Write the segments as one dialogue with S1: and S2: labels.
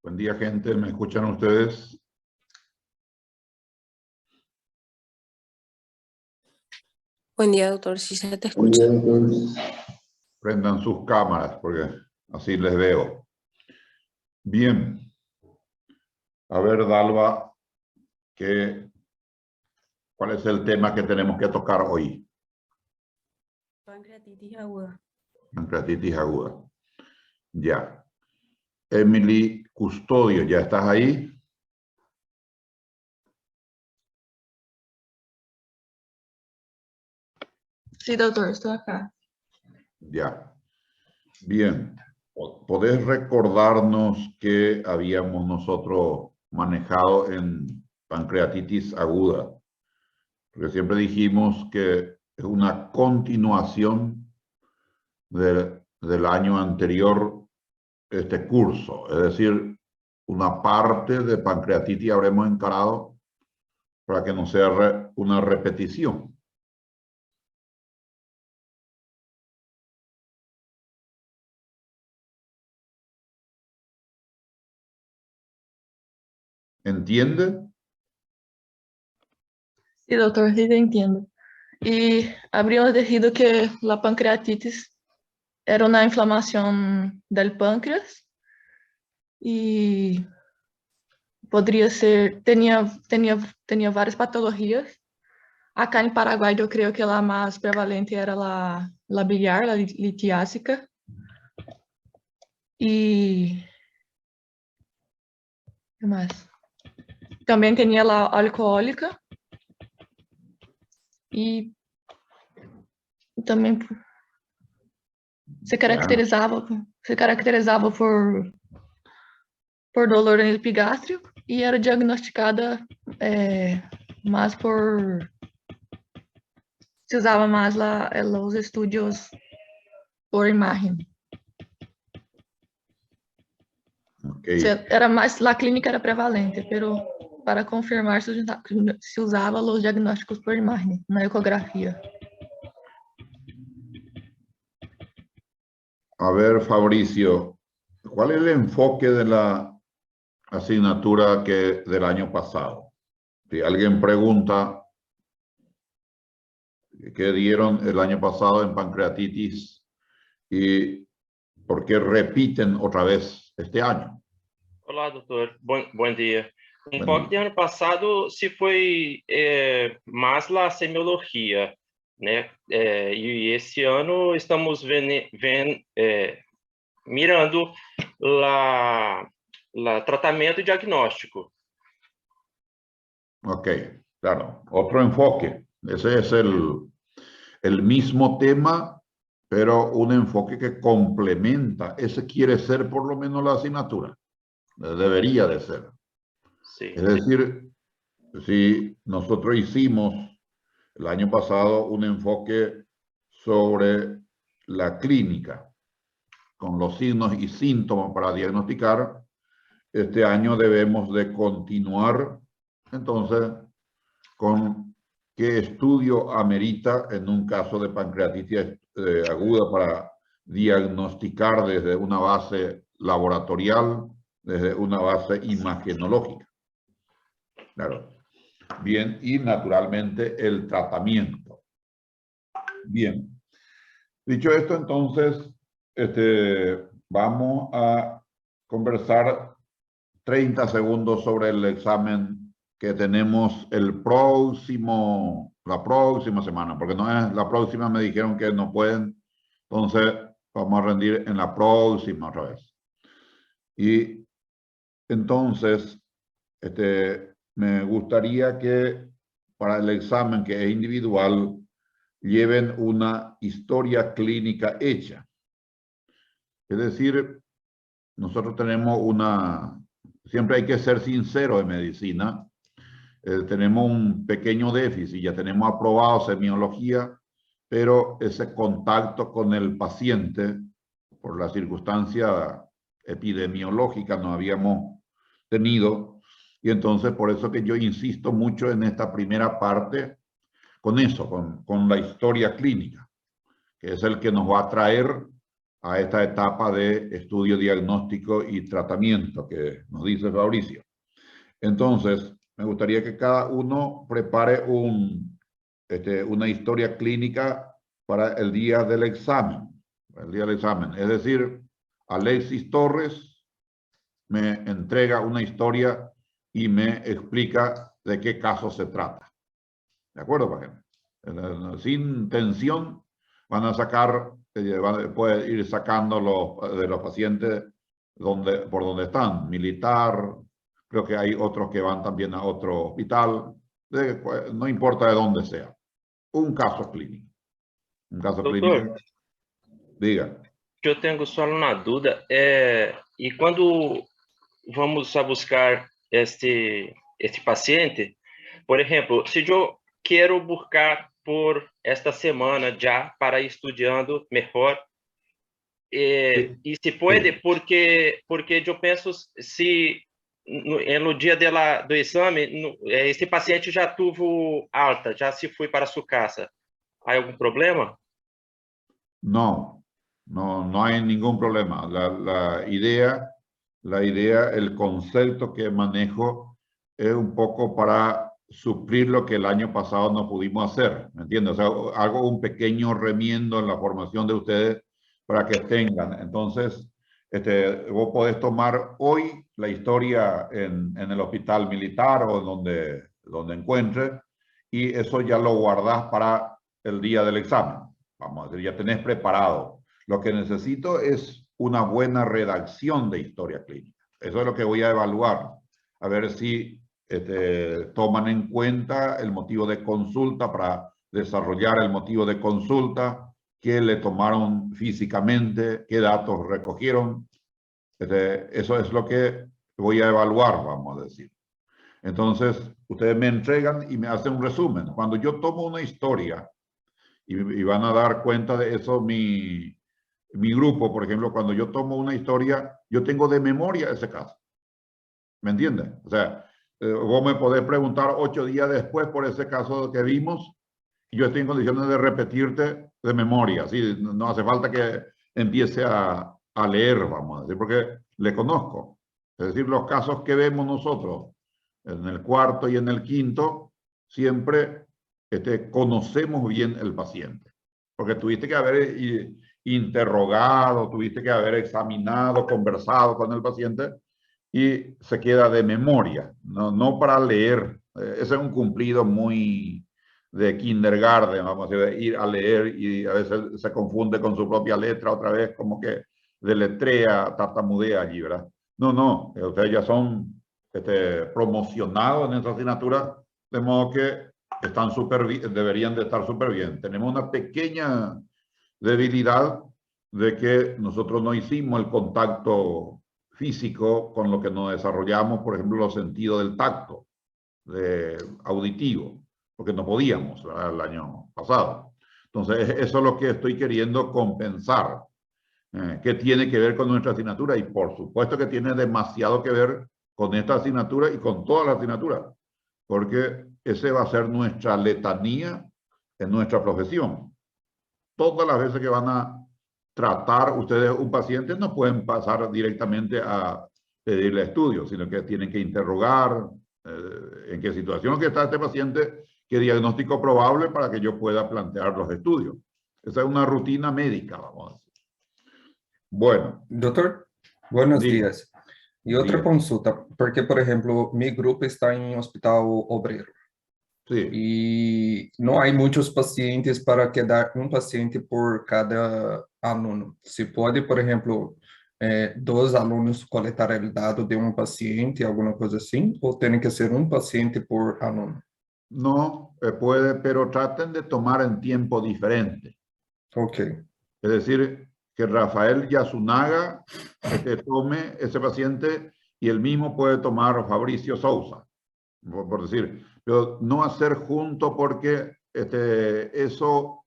S1: Buen día, gente. ¿Me escuchan ustedes?
S2: Buen día, doctor. Sí se te escucha.
S1: Prendan sus cámaras porque así les veo. Bien. A ver, Dalva, ¿cuál es el tema que tenemos que tocar hoy?
S2: Pancreatitis aguda.
S1: Pancreatitis aguda. Ya. Emily Custodio, ¿ya estás ahí?
S3: Sí, doctor, estoy acá.
S1: Ya. Bien. ¿Podés recordarnos qué habíamos nosotros manejado en pancreatitis aguda? Porque siempre dijimos que es una continuación del año anterior este curso. Es decir, una parte de pancreatitis habremos encarado para que no sea una repetición. ¿Entiende?
S3: Sí, doctor, sí te entiendo. Y habríamos decidido que la pancreatitis era una inflamación del páncreas y podría ser, tenía varias patologías. Acá en Paraguay yo creo que la más prevalente era la biliar, la litiásica. Y ¿qué más? También tenía la alcohólica y también se caracterizaba por dolor en el epigastrio y era diagnosticada más se usaba más los estudios por imagen.
S1: Okay.
S3: Era más, la clínica era prevalente, pero para confirmar se usaba los diagnósticos por imagen, na ecografía.
S1: A ver, Fabricio, ¿cuál es el enfoque de la asignatura del año pasado? Si alguien pregunta qué dieron el año pasado en pancreatitis y por qué repiten otra vez este año.
S4: Olá, doutor. Bom dia. O
S1: Bom
S4: enfoque
S1: dia.
S4: do ano passado se foi mais a semiologia, né? E esse ano estamos mirando tratamento e diagnóstico.
S1: Ok, claro. Otro enfoque. Ese es el mismo tema, pero un enfoque que complementa. Ese quiere ser por lo menos la asignatura. Debería de ser.
S4: Sí.
S1: Es decir, si nosotros hicimos el año pasado un enfoque sobre la clínica, con los signos y síntomas para diagnosticar, este año debemos de continuar, entonces, con qué estudio amerita en un caso de pancreatitis aguda para diagnosticar desde una base laboratorial, desde una base imagenológica. Claro. Bien, y naturalmente el tratamiento. Bien. Dicho esto, entonces, vamos a conversar 30 segundos sobre el examen que tenemos la próxima semana, porque no es la próxima, me dijeron que no pueden, entonces vamos a rendir en la próxima otra vez. Y entonces, me gustaría que para el examen que es individual, lleven una historia clínica hecha. Es decir, nosotros tenemos siempre hay que ser sincero en medicina, tenemos un pequeño déficit, ya tenemos aprobado semiología, pero ese contacto con el paciente, por la circunstancia epidemiológica, no habíamos tenido, y entonces por eso que yo insisto mucho en esta primera parte, con eso, con la historia clínica, que es el que nos va a traer a esta etapa de estudio, diagnóstico y tratamiento que nos dice Fabricio. Entonces, me gustaría que cada uno prepare una historia clínica para el día del examen. El día del examen. Es decir, Alexis Torres me entrega una historia y me explica de qué caso se trata. ¿De acuerdo, página? Sin tensión, van a sacar, puede ir sacando de los pacientes por donde están. Militar, creo que hay otros que van también a otro hospital, no importa de dónde sea. Un caso clínico. Un caso
S4: Doutor,
S1: clínico. Diga.
S4: eu tenho só uma dúvida. E quando vamos a buscar este paciente, por exemplo, se eu quero buscar por esta semana já para ir estudando melhor, e se pode, porque eu penso se no dia do exame, esse paciente já teve alta, já se foi para sua casa. Há algum problema?
S1: No, no hay ningún problema. La idea, el concepto que manejo es un poco para suplir lo que el año pasado no pudimos hacer, ¿me entiendes? O sea, hago un pequeño remiendo en la formación de ustedes para que tengan. Entonces, vos podés tomar hoy la historia en el hospital militar o donde encuentres, y eso ya lo guardás para el día del examen. Vamos a decir, ya tenés preparado. Lo que necesito es una buena redacción de historia clínica. Eso es lo que voy a evaluar. A ver si toman en cuenta el motivo de consulta para desarrollar el motivo de consulta, qué le tomaron físicamente, qué datos recogieron. Eso es lo que voy a evaluar, vamos a decir. Entonces, ustedes me entregan y me hacen un resumen. Cuando yo tomo una historia, y van a dar cuenta de eso mi grupo, por ejemplo, cuando yo tomo una historia, yo tengo de memoria ese caso. ¿Me entiendes? O sea, vos me podés preguntar 8 días después por ese caso que vimos, y yo estoy en condiciones de repetirte de memoria. ¿Sí? No hace falta que empiece a leer, vamos a decir, porque le conozco. Es decir, los casos que vemos nosotros en el cuarto y en el quinto, siempre conocemos bien el paciente, porque tuviste que haber interrogado, tuviste que haber examinado, conversado con el paciente, y se queda de memoria, no para leer. Ese es un cumplido muy de kindergarten, vamos a decir, ir a leer y a veces se confunde con su propia letra otra vez, como que deletrea, tartamudea allí, ¿verdad? No, ustedes ya son promocionados en esa asignatura, de modo que están deberían de estar súper bien. Tenemos una pequeña debilidad de que nosotros no hicimos el contacto físico con lo que nos desarrollamos, por ejemplo, los sentidos del tacto, auditivo, porque no podíamos, ¿verdad? El año pasado. Entonces, eso es lo que estoy queriendo compensar. ¿Qué tiene que ver con nuestra asignatura? Y por supuesto que tiene demasiado que ver con esta asignatura y con todas las asignaturas, porque ese va a ser nuestra letanía en nuestra profesión. Todas las veces que van a tratar ustedes un paciente, no pueden pasar directamente a pedirle estudios, sino que tienen que interrogar en qué situación que está este paciente, qué diagnóstico probable para que yo pueda plantear los estudios. Esa es una rutina médica, vamos a decir. Bueno.
S5: Doutor, buenos
S1: Diga.
S5: dias. E outra
S1: Diga.
S5: consulta, porque, por exemplo, meu grupo está em hospital obreiro.
S1: Sí.
S5: E não há muitos pacientes para quedar um paciente por cada aluno. Se pode, por exemplo, 2 alunos coletar o dado de um paciente, alguma coisa assim, ou tem que ser um paciente por aluno?
S1: No, puede, pero traten de tomar en tiempo diferente.
S5: Ok.
S1: Es decir, que Rafael Yasunaga tome ese paciente y el mismo puede tomar Fabricio Sousa, por decir, pero no hacer junto, porque eso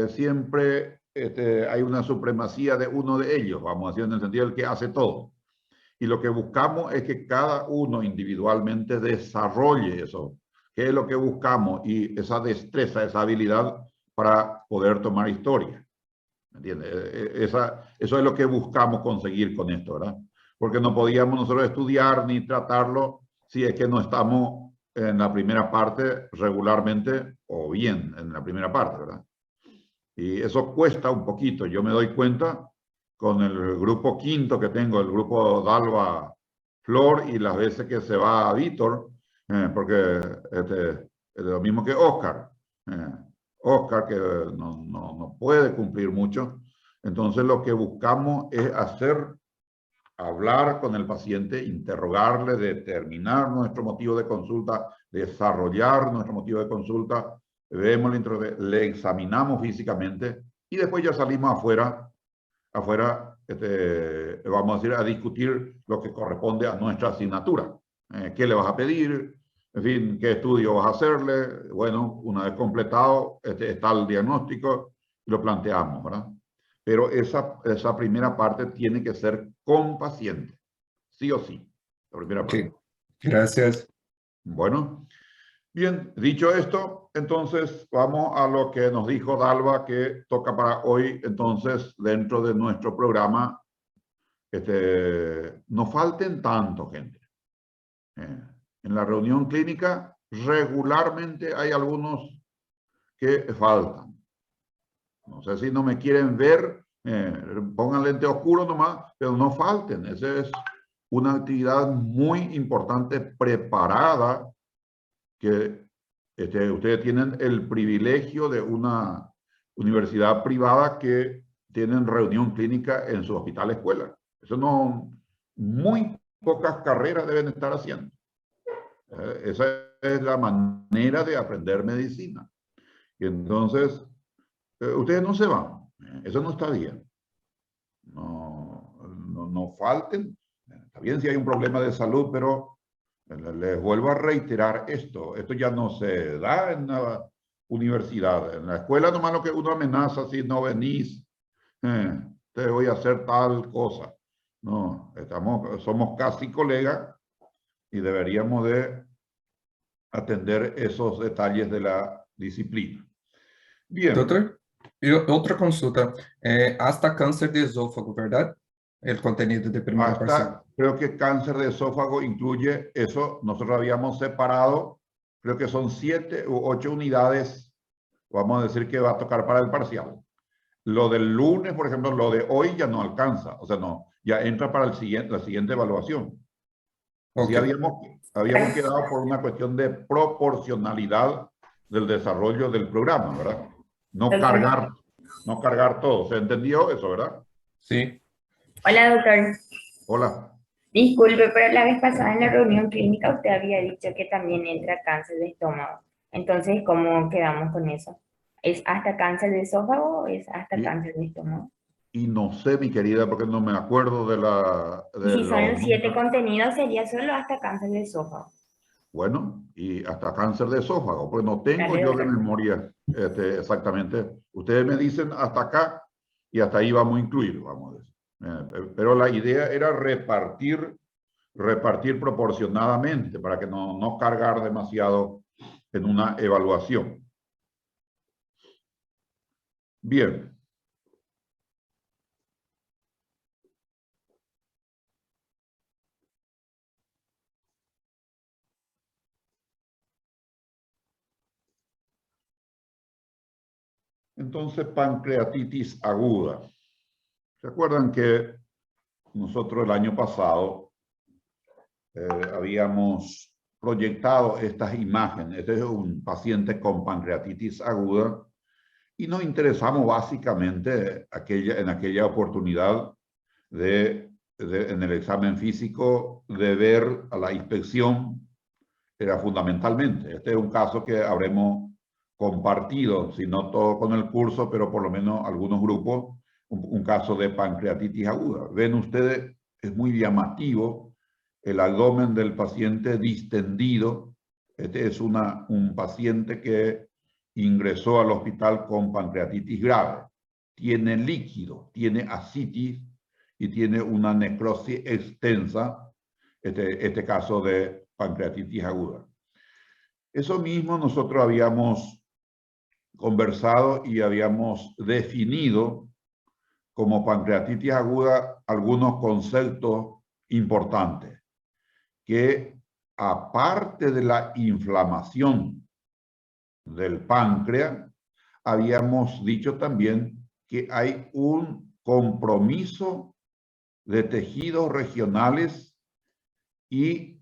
S1: siempre hay una supremacía de uno de ellos, vamos a decir, en el sentido del que hace todo. Y lo que buscamos es que cada uno individualmente desarrolle eso, que es lo que buscamos, y esa destreza, esa habilidad para poder tomar historia. ¿Entiendes? Eso es lo que buscamos conseguir con esto, ¿verdad? Porque no podíamos nosotros estudiar ni tratarlo si es que no estamos en la primera parte regularmente o bien en la primera parte, ¿verdad? Y eso cuesta un poquito. Yo me doy cuenta con el grupo quinto que tengo, el grupo Dalva Flor, y las veces que se va a Víctor, porque es lo mismo que Oscar. Oscar, que no puede cumplir mucho. Entonces lo que buscamos es hablar con el paciente, interrogarle, determinar nuestro motivo de consulta, desarrollar nuestro motivo de consulta, vemos le examinamos físicamente y después ya salimos afuera, vamos a decir, a discutir lo que corresponde a nuestra asignatura. ¿Qué le vas a pedir? En fin, ¿qué estudio vas a hacerle? Bueno, una vez completado, está el diagnóstico y lo planteamos, ¿verdad? Pero esa primera parte tiene que ser con paciente, sí o sí. La primera parte.
S5: Ok, gracias.
S1: Bueno, bien, dicho esto, entonces vamos a lo que nos dijo Dalva que toca para hoy. Entonces, dentro de nuestro programa, no falten tanto, gente. En la reunión clínica regularmente hay algunos que faltan. No sé si no me quieren ver, pongan lente oscuro nomás, pero no falten. Esa es una actividad muy importante preparada que ustedes tienen el privilegio de una universidad privada que tienen reunión clínica en su hospital escuela. Eso no, muy pocas carreras deben estar haciendo. Esa es la manera de aprender medicina. Y entonces, ustedes no se van. Eso no está bien. No falten. Está bien si hay un problema de salud, pero les vuelvo a reiterar esto. Esto ya no se da en la universidad. En la escuela nomás lo que uno amenaza, si no venís, te voy a hacer tal cosa. No, somos casi colegas y deberíamos de atender esos detalles de la disciplina. Bien.
S5: Doutor, e outra consulta. Hasta câncer de esófago, ¿verdad? El contenido de primera parcial.
S1: Creo que cáncer de esófago incluye eso. Nosotros habíamos separado, creo que son 7 u 8 unidades, vamos a decir que va a tocar para el parcial. Lo del lunes, por ejemplo, lo de hoy ya no alcanza. O sea, no, ya entra para la siguiente evaluación. Así
S5: Okay.
S1: habíamos quedado por una cuestión de proporcionalidad del desarrollo del programa, ¿verdad? No cargar todo. ¿Se entendió eso, verdad?
S5: Sí.
S6: Hola, doctor.
S1: Hola.
S6: Disculpe, pero la vez pasada en la reunión clínica usted había dicho que también entra cáncer de estómago. Entonces, ¿cómo quedamos con eso? ¿Es hasta cáncer de esófago o es hasta cáncer de estómago?
S1: Y no sé, mi querida, porque no me acuerdo de
S6: Y si son 7 contenidos, sería solo hasta cáncer de esófago.
S1: Bueno, y hasta cáncer de esófago, pues no tengo
S6: Dale,
S1: yo de
S6: doctor.
S1: memoria exactamente. Ustedes me dicen hasta acá y hasta ahí vamos a incluir, vamos a decir. Pero la idea era repartir proporcionadamente para que no cargar demasiado en una evaluación. Bien. Entonces, pancreatitis aguda. ¿Se acuerdan que nosotros el año pasado habíamos proyectado estas imágenes? Este es un paciente con pancreatitis aguda y nos interesamos básicamente en aquella oportunidad en el examen físico de ver a la inspección. Era fundamentalmente. Este es un caso que habremos compartido, si no todo con el curso, pero por lo menos algunos grupos, un caso de pancreatitis aguda. Ven ustedes, es muy llamativo el abdomen del paciente distendido. Este es un paciente que ingresó al hospital con pancreatitis grave. Tiene líquido, tiene ascitis y tiene una necrosis extensa, este caso de pancreatitis aguda. Eso mismo nosotros habíamos conversado y habíamos definido como pancreatitis aguda algunos conceptos importantes, que aparte de la inflamación del páncreas, habíamos dicho también que hay un compromiso de tejidos regionales y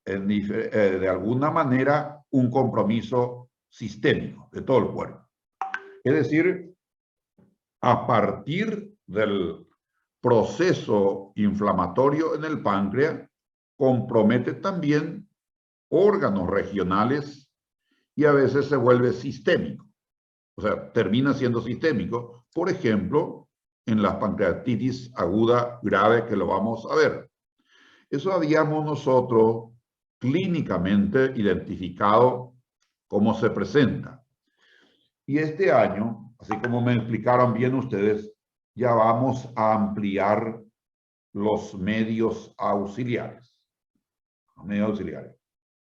S1: de alguna manera un compromiso sistémico de todo el cuerpo. Es decir, a partir del proceso inflamatorio en el páncreas, compromete también órganos regionales y a veces se vuelve sistémico. O sea, termina siendo sistémico. Por ejemplo, en la pancreatitis aguda grave, que lo vamos a ver. Eso habíamos nosotros clínicamente identificado cómo se presenta. Y este año, así como me explicaron bien ustedes, ya vamos a ampliar los medios auxiliares.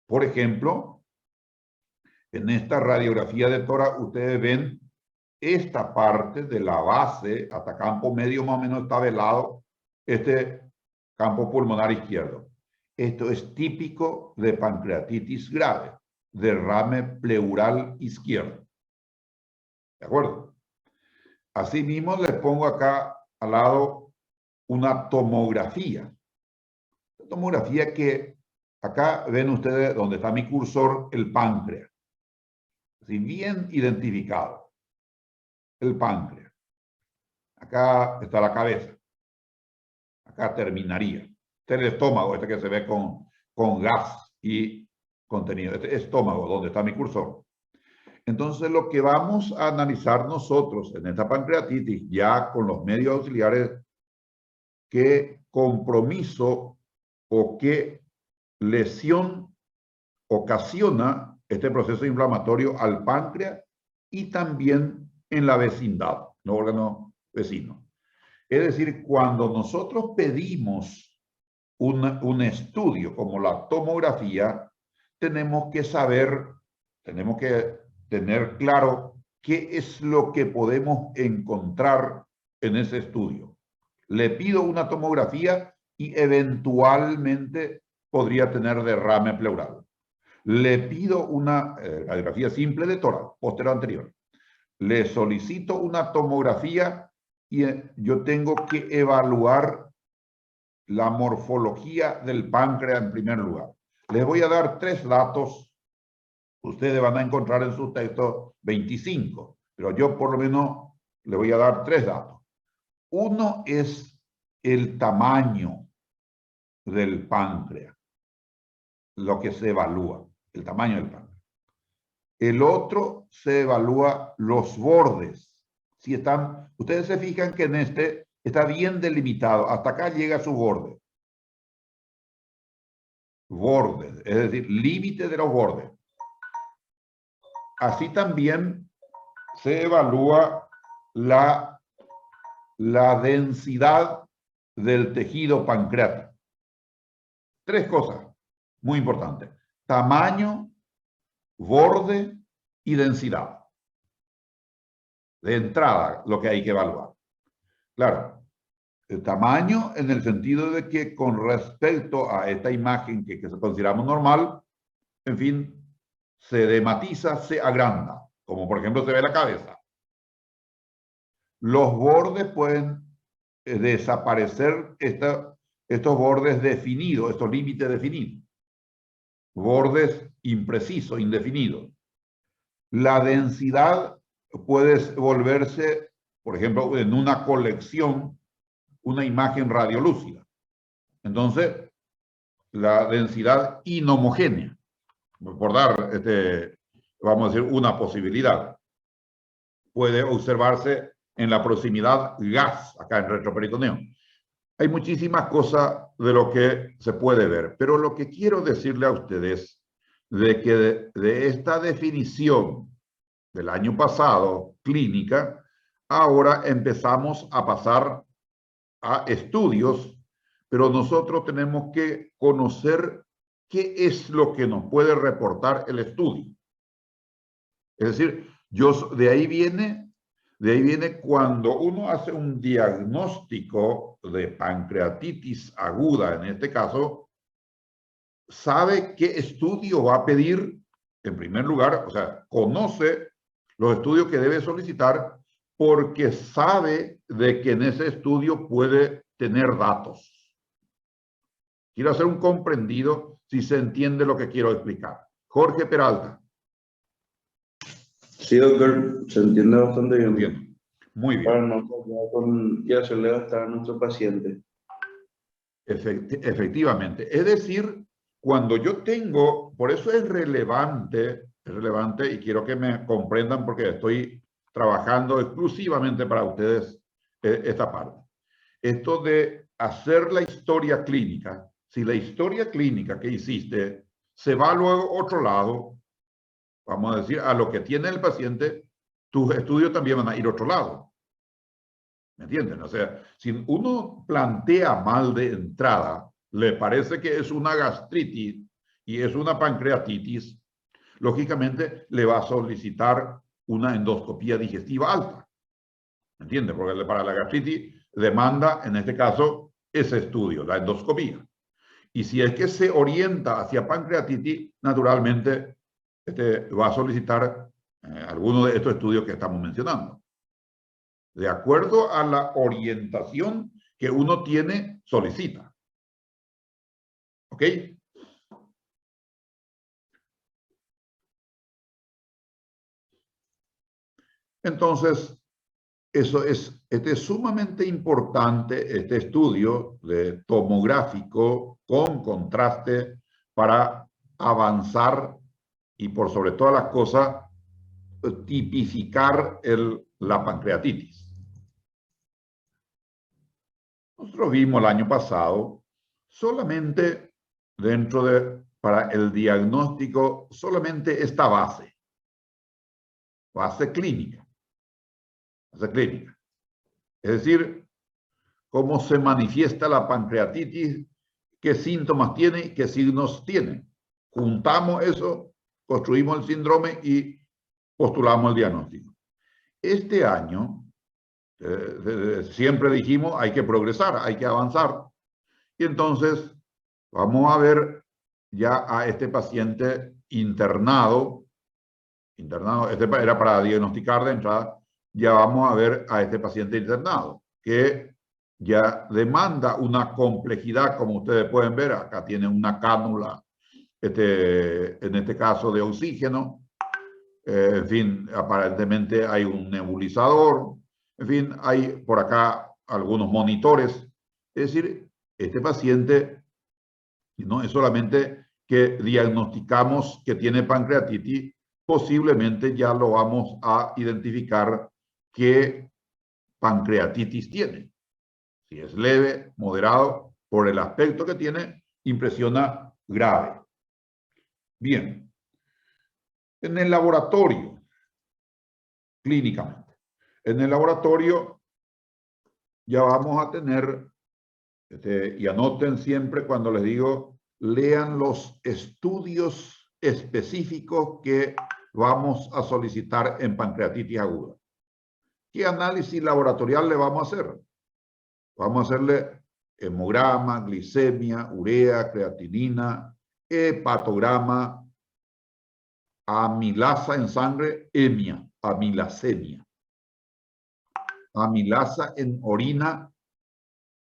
S1: Por ejemplo, en esta radiografía de tórax, ustedes ven esta parte de la base hasta campo medio más o menos está velado, este campo pulmonar izquierdo. Esto es típico de pancreatitis grave, derrame pleural izquierdo. ¿De acuerdo? Asimismo, les pongo acá al lado una tomografía. Una tomografía que acá ven ustedes donde está mi cursor, el páncreas. Así bien identificado. El páncreas. Acá está la cabeza. Acá terminaría. Este es el estómago, este que se ve con gas y contenido. Este estómago, donde está mi cursor. Entonces, lo que vamos a analizar nosotros en esta pancreatitis, ya con los medios auxiliares, qué compromiso o qué lesión ocasiona este proceso inflamatorio al páncreas y también en la vecindad, los órganos vecinos. Es decir, cuando nosotros pedimos un estudio como la tomografía, tenemos que saber, tenemos que tener claro qué es lo que podemos encontrar en ese estudio. Le pido una tomografía y eventualmente podría tener derrame pleural. Le pido una radiografía simple de tórax, posterior anterior. Le solicito una tomografía y yo tengo que evaluar la morfología del páncreas en primer lugar. Les voy a dar 3 datos. Ustedes van a encontrar en su texto 25, pero yo por lo menos les voy a dar 3 datos. Uno es el tamaño del páncreas, lo que se evalúa, el tamaño del páncreas. El otro se evalúa los bordes. Si están, ustedes se fijan que en este está bien delimitado, hasta acá llega su borde. Bordes, es decir, límite de los bordes. Así también se evalúa la densidad del tejido pancreático. 3 cosas muy importantes: tamaño, borde y densidad. De entrada, lo que hay que evaluar. Claro, el tamaño en el sentido de que con respecto a esta imagen que consideramos normal, en fin, se dematiza, se agranda, como por ejemplo se ve la cabeza. Los bordes pueden desaparecer, estos bordes definidos, estos límites definidos. Bordes imprecisos, indefinidos. La densidad puede volverse, por ejemplo, en una colección, una imagen radiolúcida. Entonces, la densidad inhomogénea, por dar, vamos a decir, una posibilidad, puede observarse en la proximidad gas, acá en retroperitoneo. Hay muchísimas cosas de lo que se puede ver, pero lo que quiero decirle a ustedes de que de esta definición del año pasado, clínica, ahora empezamos a pasar a estudios, pero nosotros tenemos que conocer qué es lo que nos puede reportar el estudio. Es decir, de ahí viene De ahí viene cuando uno hace un diagnóstico de pancreatitis aguda, en este caso, sabe qué estudio va a pedir en primer lugar, o sea, conoce los estudios que debe solicitar porque sabe de que en ese estudio puede tener datos. Quiero hacer un comprendido si se entiende lo que quiero explicar. Jorge Peralta.
S7: Sí, doctor, se entiende bastante bien.
S1: Bien, muy bien.
S7: Para no fallar y hacerle gastar a nuestro paciente.
S1: Efectivamente. Es decir, cuando yo tengo, por eso es relevante y quiero que me comprendan porque estoy trabajando exclusivamente para ustedes esta parte. Esto de hacer la historia clínica, si la historia clínica que hiciste se va luego a otro lado, vamos a decir, a lo que tiene el paciente, tus estudios también van a ir a otro lado. ¿Me entienden? O sea, si uno plantea mal de entrada, le parece que es una gastritis y es una pancreatitis, lógicamente le va a solicitar una endoscopía digestiva alta. ¿Me entiende? Porque para la gastritis demanda, en este caso, ese estudio, la endoscopía. Y si es que se orienta hacia pancreatitis, naturalmente va a solicitar alguno de estos estudios que estamos mencionando. De acuerdo a la orientación que uno tiene, solicita. ¿Ok? Entonces, este es sumamente importante, este estudio de tomográfico con contraste para avanzar y por sobre todas las cosas, tipificar la pancreatitis. Nosotros vimos el año pasado solamente para el diagnóstico, solamente esta base clínica. Base clínica. Es decir, cómo se manifiesta la pancreatitis, qué síntomas tiene y qué signos tiene. Juntamos eso, construimos el síndrome y postulamos el diagnóstico. Este año, siempre dijimos, hay que progresar, hay que avanzar. Y entonces, vamos a ver ya a este paciente internado, este era para diagnosticar de entrada, ya vamos a ver a este paciente internado, que ya demanda una complejidad, como ustedes pueden ver, acá tiene una cánula, en este caso de oxígeno, en fin, aparentemente hay un nebulizador, en fin, hay por acá algunos monitores, es decir, este paciente no es solamente que diagnosticamos que tiene pancreatitis, posiblemente ya lo vamos a identificar qué pancreatitis tiene. Si es leve, moderado, por el aspecto que tiene, impresiona grave. Bien. En el laboratorio, clínicamente, en el laboratorio ya vamos a tener, y anoten siempre cuando les digo, lean los estudios específicos que vamos a solicitar en pancreatitis aguda. ¿Qué análisis laboratorial le vamos a hacer? Vamos a hacerle hemograma, glicemia, urea, creatinina, hepatograma, amilasa en sangre, hemia, amilasemia. Amilasa en orina,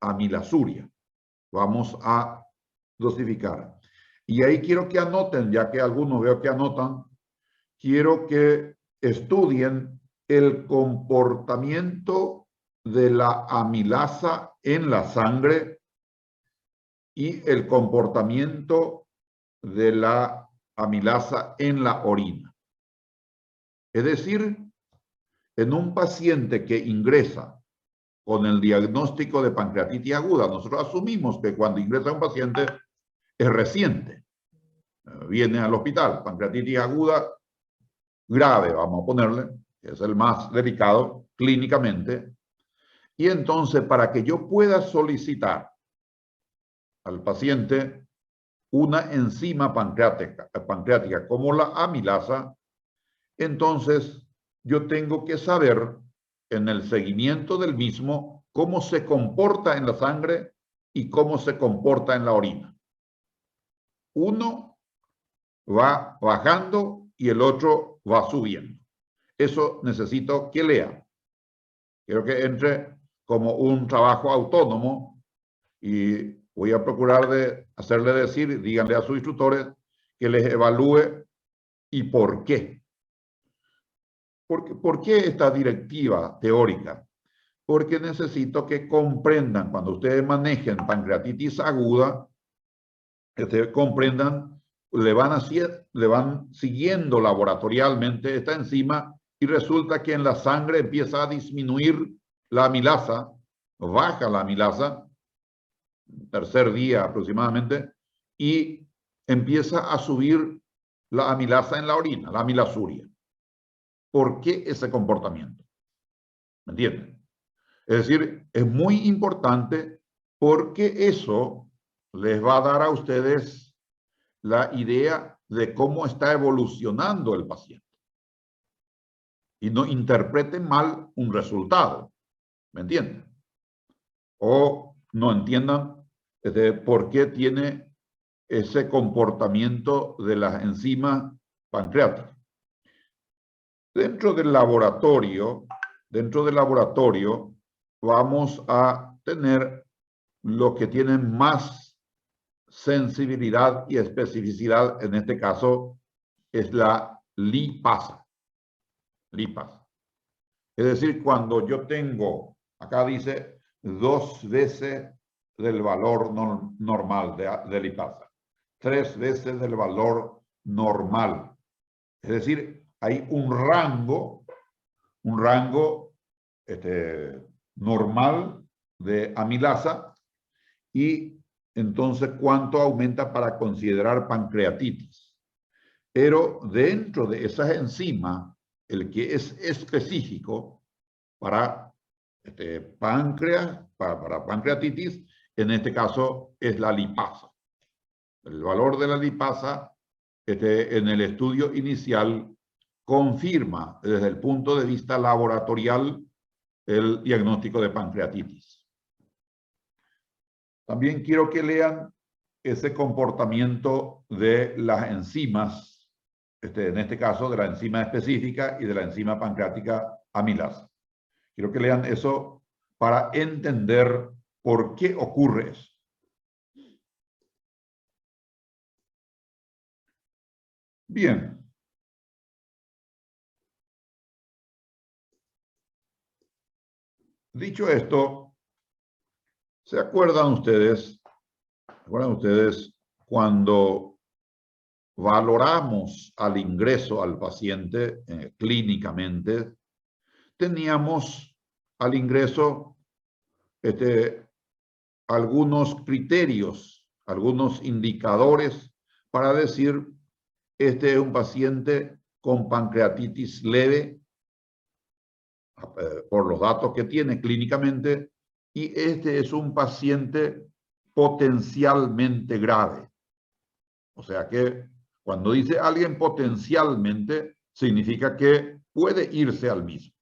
S1: amilasuria. Vamos a dosificar. Y ahí quiero que anoten, ya que algunos veo que anotan, quiero que estudien el comportamiento de la amilasa en la sangre y el comportamiento de la amilasa en la orina. Es decir, en un paciente que ingresa con el diagnóstico de pancreatitis aguda, nosotros asumimos que cuando ingresa un paciente es reciente. Viene al hospital, pancreatitis aguda grave, vamos a ponerle, que es el más delicado clínicamente. Y entonces, para que yo pueda solicitar al paciente una enzima pancreática como la amilasa, entonces yo tengo que saber en el seguimiento del mismo cómo se comporta en la sangre y cómo se comporta en la orina. Uno va bajando y el otro va subiendo. Eso necesito que lean. Quiero que entre como un trabajo autónomo y voy a procurar de hacerle decir, díganle a sus instructores que les evalúe y por qué. ¿Por qué esta directiva teórica? Porque necesito que comprendan, cuando ustedes manejen pancreatitis aguda, que comprendan, le van siguiendo laboratorialmente esta enzima y resulta que en la sangre empieza a disminuir la amilasa, baja la amilasa, tercer día aproximadamente, y empieza a subir la amilasa en la orina, la amilasuria. ¿Por qué ese comportamiento? ¿Me entienden? Es decir, es muy importante porque eso les va a dar a ustedes la idea de cómo está evolucionando el paciente. Y no interpreten mal un resultado. ¿Me entienden? O no entiendan por qué tiene ese comportamiento de las enzimas pancreáticas. Dentro del laboratorio vamos a tener los que tienen más sensibilidad y especificidad, en este caso es la lipasa. Es decir, cuando yo tengo, acá dice 2 veces del valor normal de lipasa, 3 veces del valor normal. Es decir, hay un rango normal de amilasa y entonces cuánto aumenta para considerar pancreatitis. Pero dentro de esas enzimas, el que es específico para páncreas, para pancreatitis, en este caso es la lipasa. El valor de la lipasa en el estudio inicial confirma desde el punto de vista laboratorial el diagnóstico de pancreatitis. También quiero que lean ese comportamiento de las enzimas, en este caso de la enzima específica y de la enzima pancreática amilasa. Quiero que lean eso para entender por qué ocurre eso. Bien. Dicho esto, ¿se acuerdan ustedes cuando valoramos al ingreso al paciente clínicamente? Teníamos al ingreso algunos criterios, algunos indicadores para decir, este es un paciente con pancreatitis leve, por los datos que tiene clínicamente, y este es un paciente potencialmente grave. O sea que cuando dice alguien potencialmente, significa que puede irse al mismo.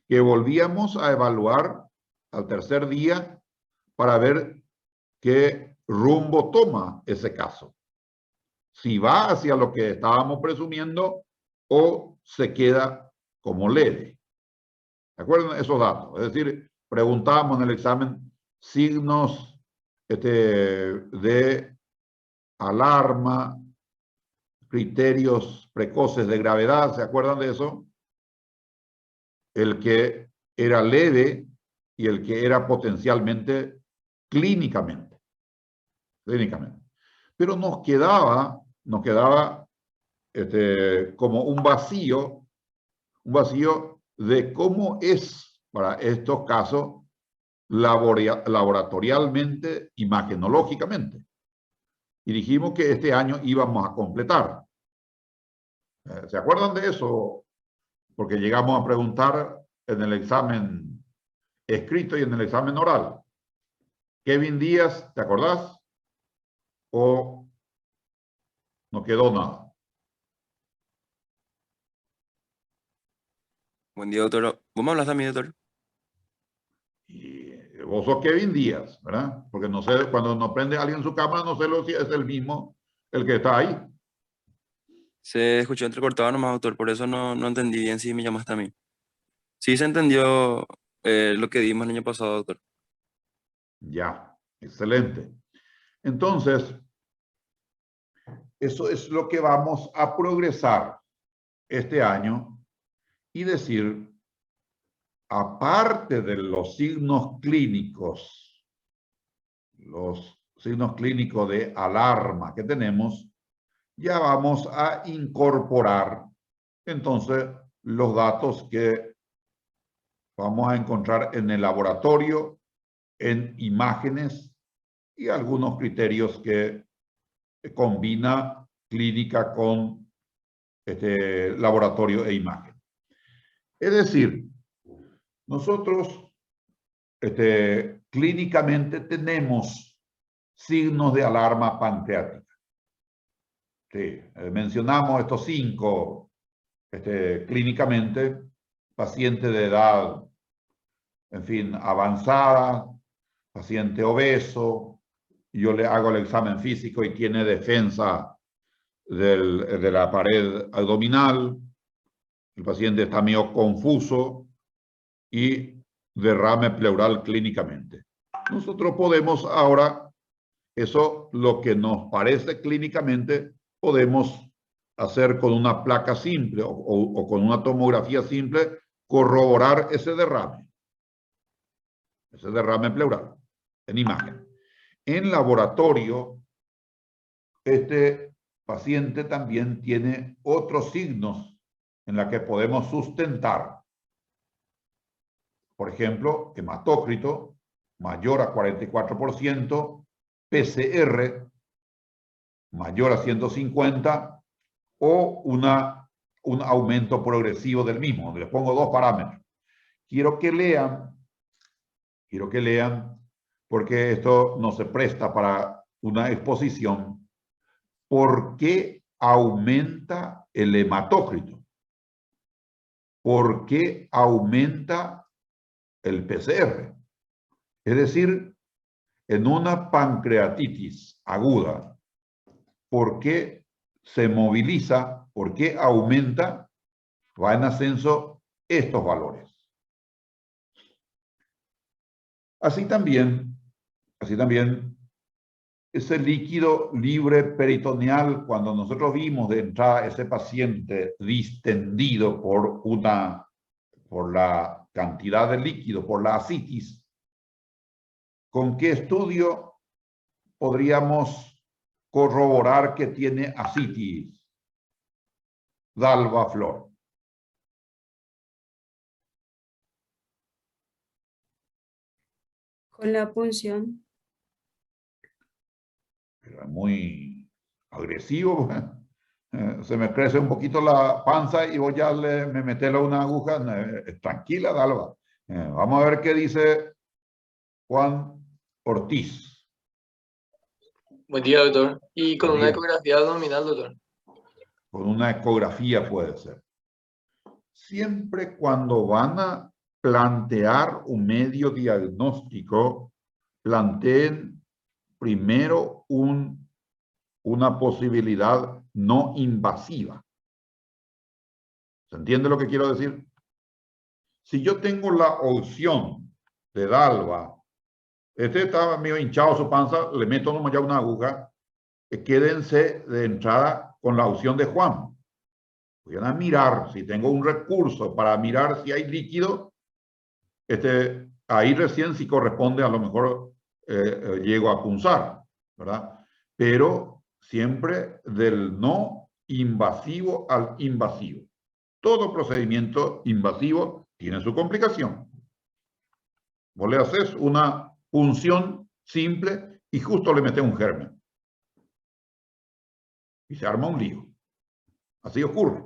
S1: Que volvíamos a evaluar al tercer día para ver qué rumbo toma ese caso. Si va hacia lo que estábamos presumiendo o se queda como leve. ¿De acuerdo? Esos datos. Es decir, preguntábamos en el examen signos de alarma, criterios precoces de gravedad. ¿Se acuerdan de eso? El que era leve y el que era potencialmente clínicamente. Pero nos quedaba como un vacío de cómo es para estos casos laboratorialmente, imagenológicamente. Y dijimos que este año íbamos a completar. ¿Se acuerdan de eso? Porque llegamos a preguntar en el examen escrito y en el examen oral. Kevin Díaz, ¿te acordás? ¿O no quedó nada?
S8: Buen día, doctor. ¿Vos me hablas también, doctor?
S1: Y vos sos Kevin Díaz, ¿verdad? Porque no sé, cuando nos prende alguien su cámara, no sé si es el mismo el que está ahí.
S8: Se escuchó entrecortado nomás, doctor, por eso no entendí bien si me llamaste a mí. Sí se entendió lo que dimos el año pasado, doctor.
S1: Ya, excelente. Entonces, eso es lo que vamos a progresar este año y decir, aparte de los signos clínicos de alarma que tenemos, ya vamos a incorporar entonces los datos que vamos a encontrar en el laboratorio, en imágenes y algunos criterios que combina clínica con laboratorio e imagen. Es decir, nosotros clínicamente tenemos signos de alarma pancreática. Sí, mencionamos estos 5 clínicamente: paciente de edad, en fin, avanzada, paciente obeso, yo le hago el examen físico y tiene defensa de la pared abdominal, el paciente está medio confuso y derrame pleural clínicamente. Nosotros podemos ahora, eso lo que nos parece clínicamente, podemos hacer con una placa simple o con una tomografía simple, corroborar ese derrame pleural en imagen. En laboratorio, este paciente también tiene otros signos en los que podemos sustentar. Por ejemplo, hematócrito mayor a 44%, PCR mayor a 150 o un aumento progresivo del mismo. Les pongo 2 parámetros. Quiero que lean, porque esto no se presta para una exposición. ¿Por qué aumenta el hematócrito? ¿Por qué aumenta el PCR? Es decir, en una pancreatitis aguda, ¿por qué se moviliza? ¿Por qué aumenta? Va en ascenso estos valores. Así también, ese líquido libre peritoneal, cuando nosotros vimos de entrada ese paciente distendido por la cantidad de líquido, por la ascitis, ¿con qué estudio podríamos corroborar que tiene ascitis? Dalva Flor.
S2: Con la punción.
S1: Pero es muy agresivo. Se me crece un poquito la panza y voy a me meterle una aguja. Tranquila, Dalva. Vamos a ver qué dice Juan Ortiz.
S9: Buen día, doctor. Y con
S1: Buen
S9: una
S1: día.
S9: ecografía abdominal, doctor.
S1: Con una ecografía puede ser. Siempre cuando van a plantear un medio diagnóstico, planteen primero una posibilidad no invasiva. ¿Se entiende lo que quiero decir? Si yo tengo la opción de Dalva, estaba medio hinchado su panza, le meto nomás ya una aguja, quédense de entrada con la opción de Juan. Voy a mirar, si tengo un recurso para mirar si hay líquido, ahí recién si corresponde, a lo mejor llego a punzar, ¿verdad? Pero siempre del no invasivo al invasivo. Todo procedimiento invasivo tiene su complicación. Vos le haces una punción simple y justo le metes un germen. Y se arma un lío. Así ocurre.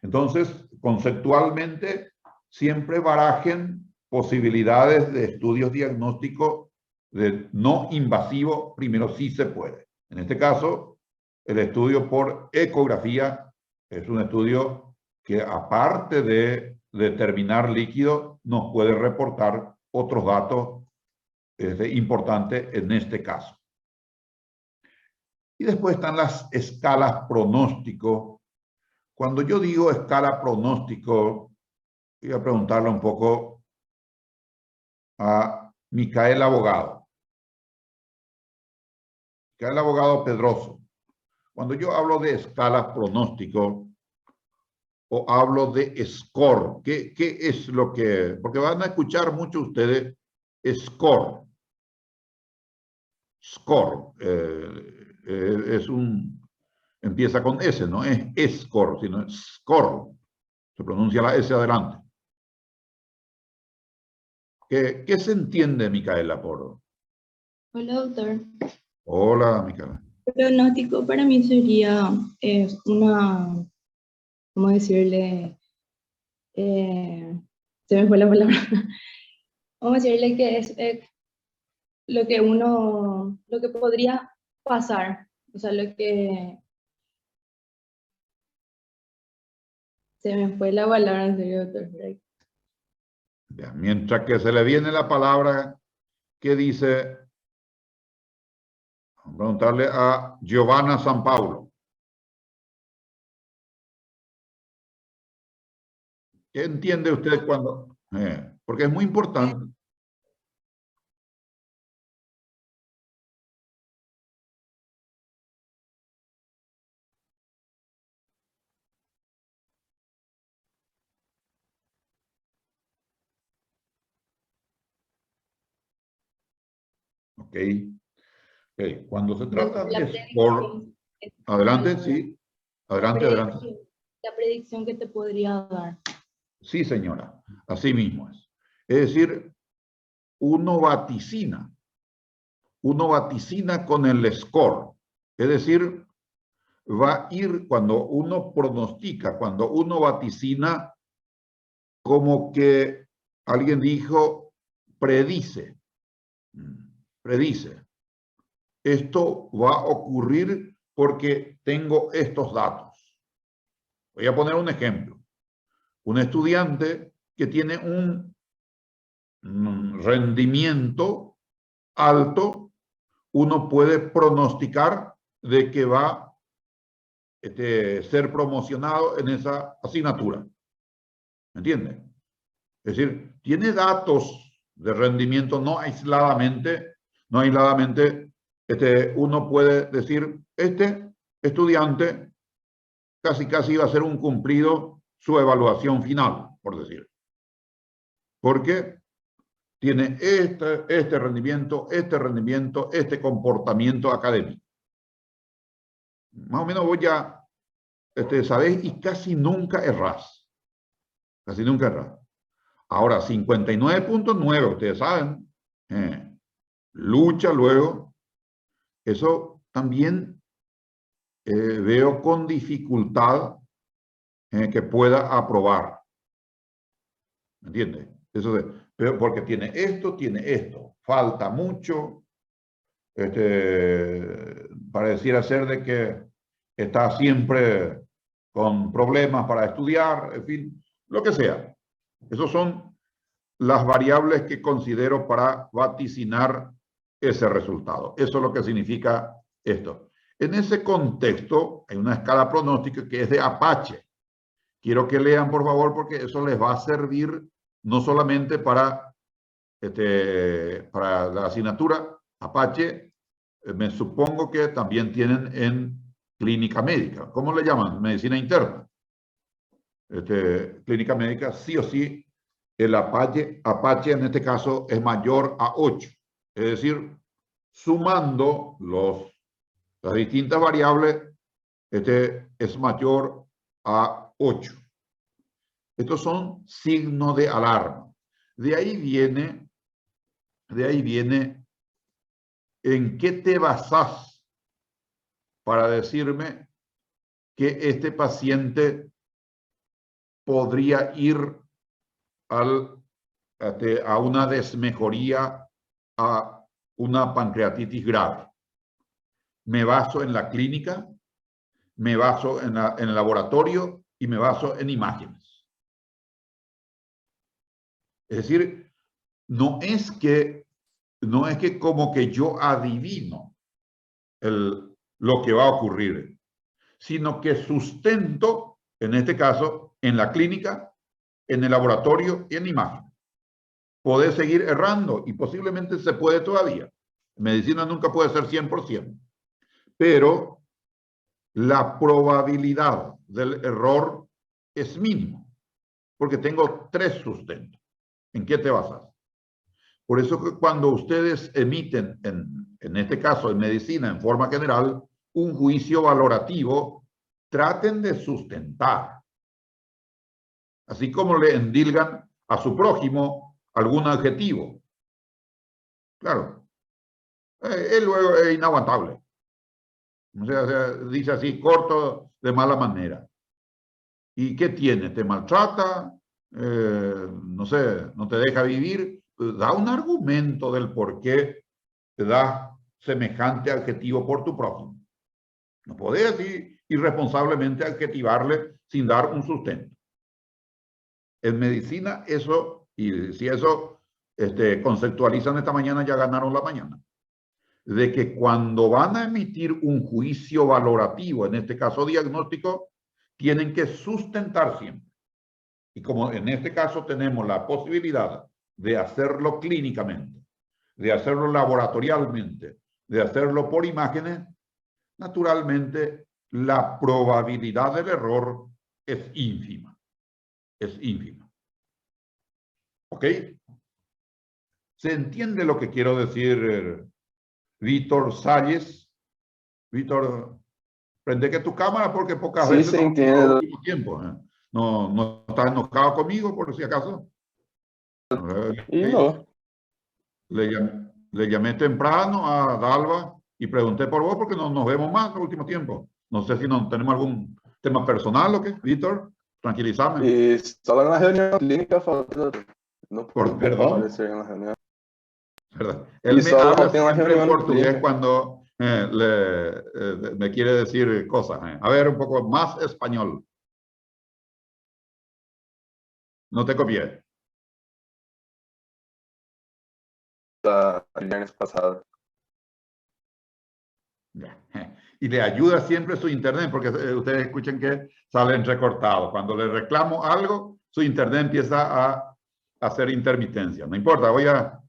S1: Entonces, conceptualmente, siempre barajen posibilidades de estudios diagnósticos de no invasivo, primero sí se puede. En este caso, el estudio por ecografía es un estudio que, aparte de determinar líquido, nos puede reportar otros datos importantes en este caso. Y después están las escalas pronóstico. Cuando yo digo escala pronóstico, voy a preguntarle un poco a Micael Abogado. Micael Abogado Pedroso. Cuando yo hablo de escala pronóstico o hablo de score, ¿qué es lo que...? Porque van a escuchar mucho ustedes score. Score. Empieza con S, no es score, sino score. Se pronuncia la S adelante. ¿Qué se entiende, Micaela, por...?
S10: Hola, doctor.
S1: Hola, Micaela.
S10: Pronóstico para mí sería ¿cómo decirle? Se me fue la palabra. Vamos a decirle que es lo que podría pasar, o sea, lo que... Se me fue la palabra, en serio, doctor.
S1: Ya, mientras que se le viene la palabra, ¿qué dice? Vamos a preguntarle a Giovanna San Paulo. ¿Qué entiende usted cuando...? Porque es muy importante. Ok. Cuando se trata de score... Adelante, sí. Adelante.
S10: La predicción que te podría dar.
S1: Sí, señora. Así mismo es. Es decir, uno vaticina con el score. Es decir, va a ir cuando uno pronostica, cuando uno vaticina, como que alguien dijo, predice. Predice. Esto va a ocurrir porque tengo estos datos. Voy a poner un ejemplo. Un estudiante que tiene un rendimiento alto, uno puede pronosticar de que va a ser promocionado en esa asignatura. ¿Me entiende? Es decir, tiene datos de rendimiento no aisladamente, uno puede decir, este estudiante casi va a ser un cumplido su evaluación final, por decir. Porque tiene este rendimiento, este comportamiento académico. Más o menos vos ya sabéis y casi nunca errás. Casi nunca errás. Ahora, 59.9, ustedes saben, lucha luego. Eso también veo con dificultad que pueda aprobar. ¿Me entiendes? Eso porque tiene esto, falta mucho, pareciera ser de que está siempre con problemas para estudiar, en fin, lo que sea. Esas son las variables que considero para vaticinar ese resultado. Eso es lo que significa esto. En ese contexto hay una escala pronóstica que es de Apache. Quiero que lean, por favor, porque eso les va a servir no solamente para la asignatura Apache, me supongo que también tienen en clínica médica. ¿Cómo le llaman? Medicina interna. Clínica médica, sí o sí, el Apache en este caso es mayor a 8. Es decir, sumando las distintas variables, es mayor a 8. Estos son signos de alarma. De ahí viene en qué te basás para decirme que este paciente podría ir a una desmejoría, a una pancreatitis grave. Me baso en la clínica, me baso en el laboratorio y me baso en imágenes. Es decir, no es que como que yo adivino lo que va a ocurrir, sino que sustento, en este caso, en la clínica, en el laboratorio y en imagen. Podés seguir errando y posiblemente se puede todavía. Medicina nunca puede ser 100%, pero la probabilidad del error es mínima, porque tengo 3 sustentos. ¿En qué te basas? Por eso que cuando ustedes emiten, en este caso en medicina, en forma general, un juicio valorativo, traten de sustentar. Así como le endilgan a su prójimo algún adjetivo. Claro. Luego es inaguantable. O sea, dice así, corto, de mala manera. ¿Y qué tiene? ¿Te maltrata? No sé, no te deja vivir. Da un argumento del por qué te da semejante adjetivo por tu prójimo. No podés así irresponsablemente adjetivarle sin dar un sustento. En medicina eso, y si eso conceptualizan esta mañana, ya ganaron la mañana. De que cuando van a emitir un juicio valorativo, en este caso diagnóstico, tienen que sustentar siempre. Y como en este caso tenemos la posibilidad de hacerlo clínicamente, de hacerlo laboratorialmente, de hacerlo por imágenes, naturalmente la probabilidad del error es ínfima. Es ínfima. ¿Ok? ¿Se entiende lo que quiero decir, Víctor Salles? Víctor, prende que tu cámara porque pocas veces
S11: se entiende.
S1: no último tiempo. No estás enojado conmigo por si acaso.
S11: Y no.
S1: Le llamé temprano a Dalva y pregunté por vos porque no nos vemos más en el último tiempo. No sé si no tenemos algún tema personal o qué. Víctor, tranquilízame.
S11: Estaba en la reunión clínica, no puedo
S1: perdón.
S11: aparecer en la reunión.
S1: ¿Verdad? Él me habla siempre en portugués cuando me quiere decir cosas. A ver, un poco más español. No te copié.
S11: El viernes pasado.
S1: Y le ayuda siempre su internet, porque ustedes escuchen que sale entrecortado. Cuando le reclamo algo, su internet empieza a hacer intermitencia. No importa, voy a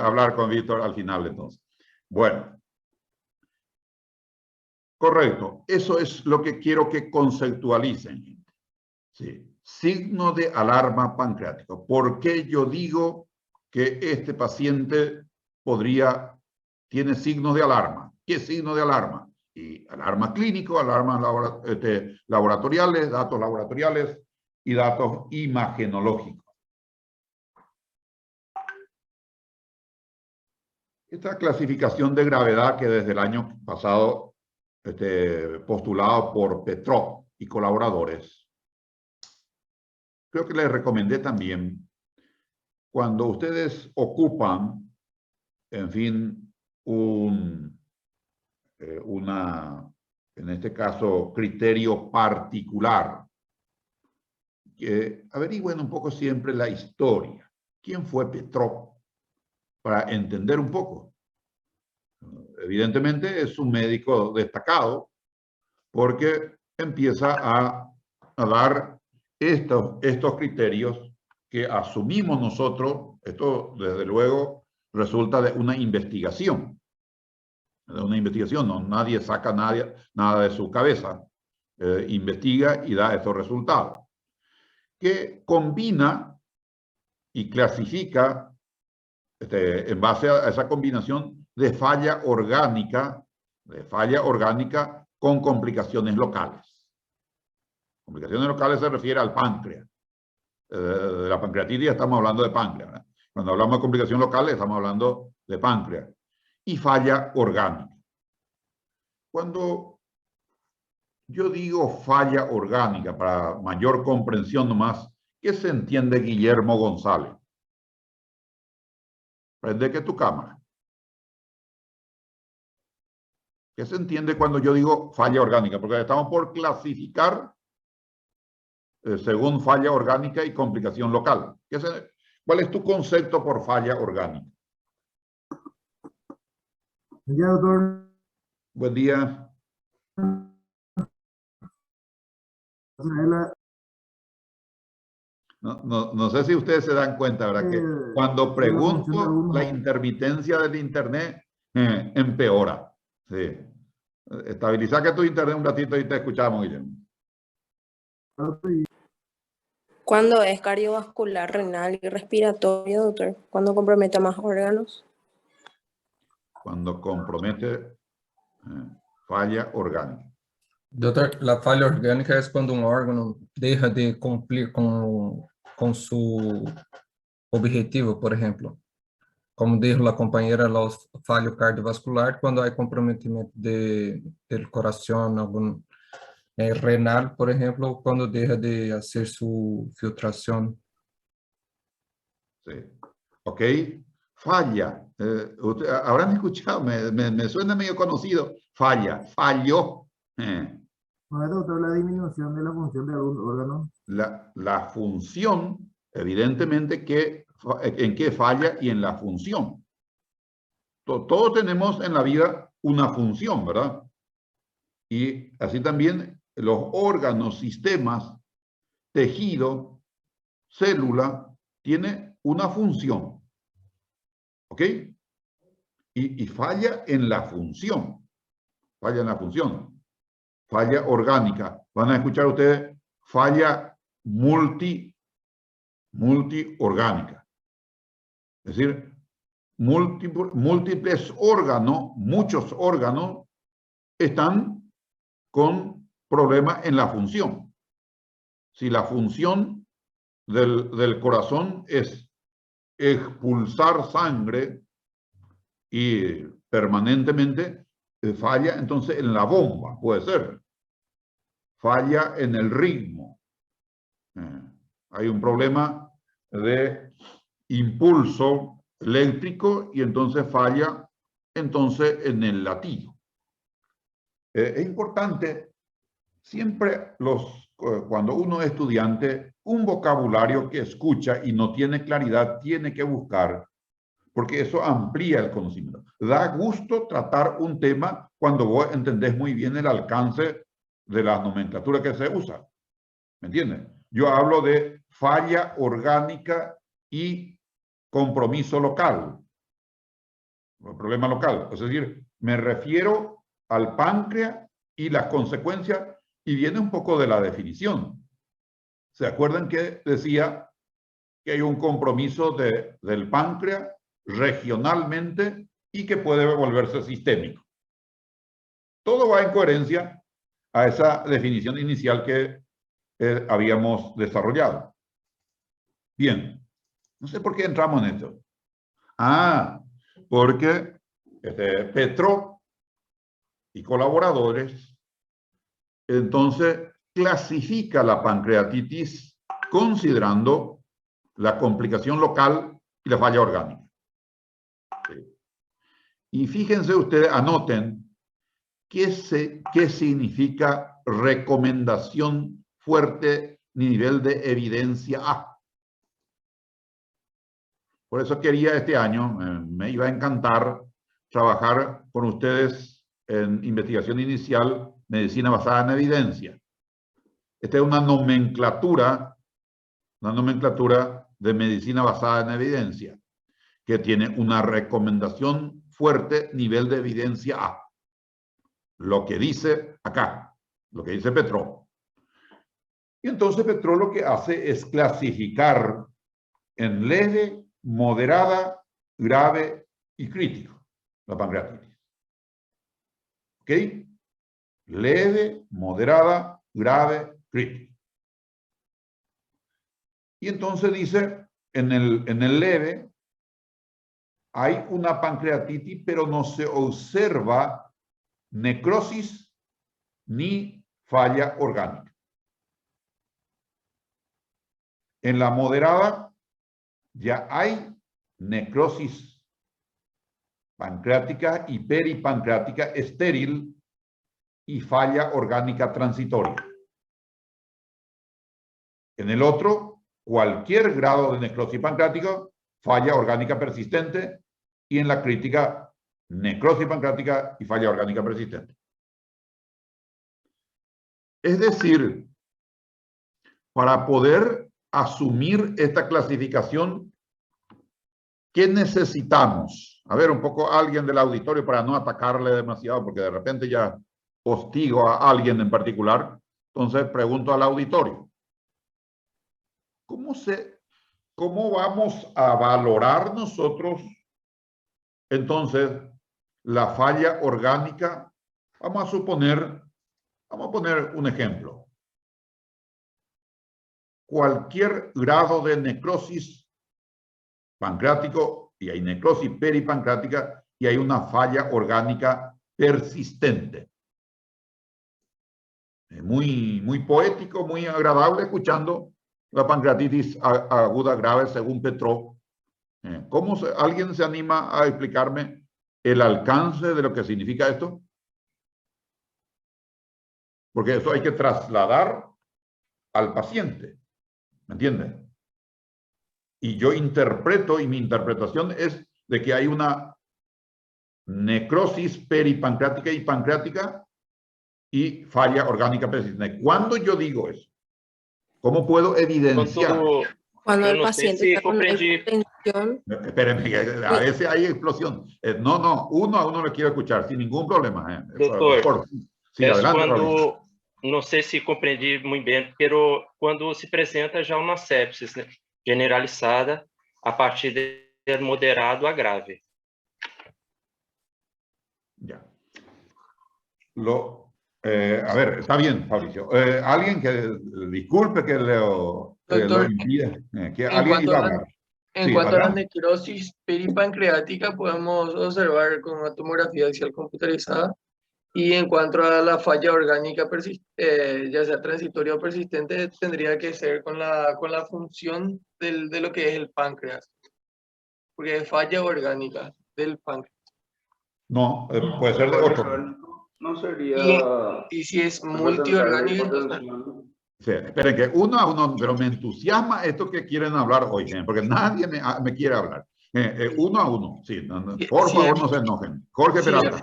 S1: hablar con Víctor al final entonces. Bueno. Correcto. Eso es lo que quiero que conceptualicen, gente. Sí. Signo de alarma pancreático. ¿Por qué yo digo que este paciente tiene signos de alarma? ¿Qué signo de alarma? Y alarma clínico, alarmas laboratoriales, datos laboratoriales y datos imagenológicos. Esta clasificación de gravedad que desde el año pasado postulado por Petrov y colaboradores, creo que les recomendé también, cuando ustedes ocupan, en fin, en este caso, criterio particular, que averigüen un poco siempre la historia. ¿Quién fue Petrov? Para entender un poco. Evidentemente es un médico destacado porque empieza a dar estos criterios que asumimos nosotros. Esto desde luego resulta de una investigación. De una investigación, no, nadie saca nada de su cabeza. Investiga y da estos resultados. Que combina y clasifica en base a esa combinación de falla orgánica con complicaciones locales. Complicaciones locales se refiere al páncreas. De la pancreatitis estamos hablando de páncreas, ¿verdad? Cuando hablamos de complicación local estamos hablando de páncreas. Y falla orgánica. Cuando yo digo falla orgánica, para mayor comprensión nomás, ¿qué se entiende, Guillermo González? Prende que tu cámara. ¿Qué se entiende cuando yo digo falla orgánica? Porque estamos por clasificar según falla orgánica y complicación local. ¿Cuál es tu concepto por falla orgánica?
S12: Buen día, doctor.
S1: Buen día. No sé si ustedes se dan cuenta, ¿verdad? Que cuando pregunto la intermitencia del internet, empeora. Sí. Estabiliza que tu internet un ratito y te escuchamos, Guillermo.
S2: ¿Cuándo es cardiovascular, renal y respiratorio, doctor? ¿Cuándo compromete más órganos?
S1: Cuando compromete falla orgánica.
S5: Doctor, la falla orgánica es cuando un órgano deja de cumplir con su objetivo, por ejemplo. Como dijo la compañera, la fallo cardiovascular, cuando hay comprometimiento del corazón, algún renal, por ejemplo, cuando deja de hacer su filtración.
S1: Sí. Ok. Falla. Habrán escuchado, me suena medio conocido. Falla, falló.
S12: ¿No es, doctor, la disminución de la función de algún órgano?
S1: La función, evidentemente, en qué falla y en la función. Todos tenemos en la vida una función, ¿verdad? Y así también los órganos, sistemas, tejido, célula, tiene una función. ¿Ok? Y falla en la función. Falla en la función. Falla orgánica. Van a escuchar ustedes falla multiorgánica. Es decir, múltiples órganos, muchos órganos están con problemas en la función. Si la función del corazón es expulsar sangre y permanentemente falla, entonces en la bomba, puede ser. Falla en el ritmo. Hay un problema de impulso eléctrico y entonces falla en el latido. Es importante siempre cuando uno es estudiante, un vocabulario que escucha y no tiene claridad, tiene que buscar, porque eso amplía el conocimiento. Da gusto tratar un tema cuando vos entendés muy bien el alcance de la nomenclatura que se usa. ¿Me entiendes? Yo hablo de falla orgánica y compromiso local, problema local. Es decir, me refiero al páncreas y las consecuencias, y viene un poco de la definición. ¿Se acuerdan que decía que hay un compromiso del páncreas regionalmente y que puede volverse sistémico? Todo va en coherencia a esa definición inicial que habíamos desarrollado. Bien, no sé por qué entramos en esto. Porque Petro y colaboradores entonces clasifica la pancreatitis considerando la complicación local y la falla orgánica. Y fíjense ustedes, anoten qué significa recomendación fuerte nivel de evidencia A. Por eso quería este año, me iba a encantar trabajar con ustedes en investigación inicial, medicina basada en evidencia. Esta es una nomenclatura de medicina basada en evidencia, que tiene una recomendación fuerte nivel de evidencia A. Lo que dice acá, lo que dice Petro. Y entonces Petro lo que hace es clasificar en leve, moderada, grave y crítico la pancreatitis. ¿Ok? Leve, moderada, grave, crítico. Y entonces dice, en el leve hay una pancreatitis, pero no se observa necrosis ni falla orgánica. En la moderada ya hay necrosis pancreática y peripancreática estéril y falla orgánica transitoria. En el otro cualquier grado de necrosis pancreática, falla orgánica persistente, y en la crítica, necrosis pancreática y falla orgánica persistente. Es decir, para poder asumir esta clasificación, ¿qué necesitamos? A ver, un poco alguien del auditorio para no atacarle demasiado, porque de repente ya hostigo a alguien en particular. Entonces pregunto al auditorio, ¿cómo vamos a valorar nosotros entonces la falla orgánica? Vamos a poner un ejemplo. Cualquier grado de necrosis pancreático, y hay necrosis peripancreática, y hay una falla orgánica persistente. Es muy poético, muy agradable escuchando la pancreatitis aguda grave según Petrov. ¿Alguien se anima a explicarme el alcance de lo que significa esto? Porque eso hay que trasladar al paciente. ¿Me entiende? Y yo interpreto, y mi interpretación es de que hay una necrosis peripancreática y pancreática y falla orgánica persistente. ¿Cuándo yo digo eso? ¿Cómo puedo evidenciar?
S2: Cuando el paciente está con hipotensión.
S1: Espérenme, a veces hay explosión. No, uno a uno le quiero escuchar, sin ningún problema.
S4: Doutor,
S1: sí, adelante,
S4: quando, não sei se compreendi muito bem, pero quando se apresenta já uma sepsis, né, generalizada a partir de moderado a grave.
S1: Ya. A ver, está bien, Fabricio. Alguien que disculpe que lo impida. Que alguien iba a hablar.
S9: En cuanto a la necrosis peripancreática, podemos observar con una tomografía axial computarizada. Y en cuanto a la falla orgánica, ya sea transitoria o persistente, tendría que ser con la función de lo que es el páncreas. Porque es falla orgánica del páncreas.
S1: No, puede ser de otro.
S7: No sería...
S9: Y si es multiorgánica, entonces...
S1: Sí, esperen que uno a uno, pero me entusiasma esto que quieren hablar hoy, porque nadie me quiere hablar. Uno a uno, sí, por favor no se enojen. Jorge Peralta.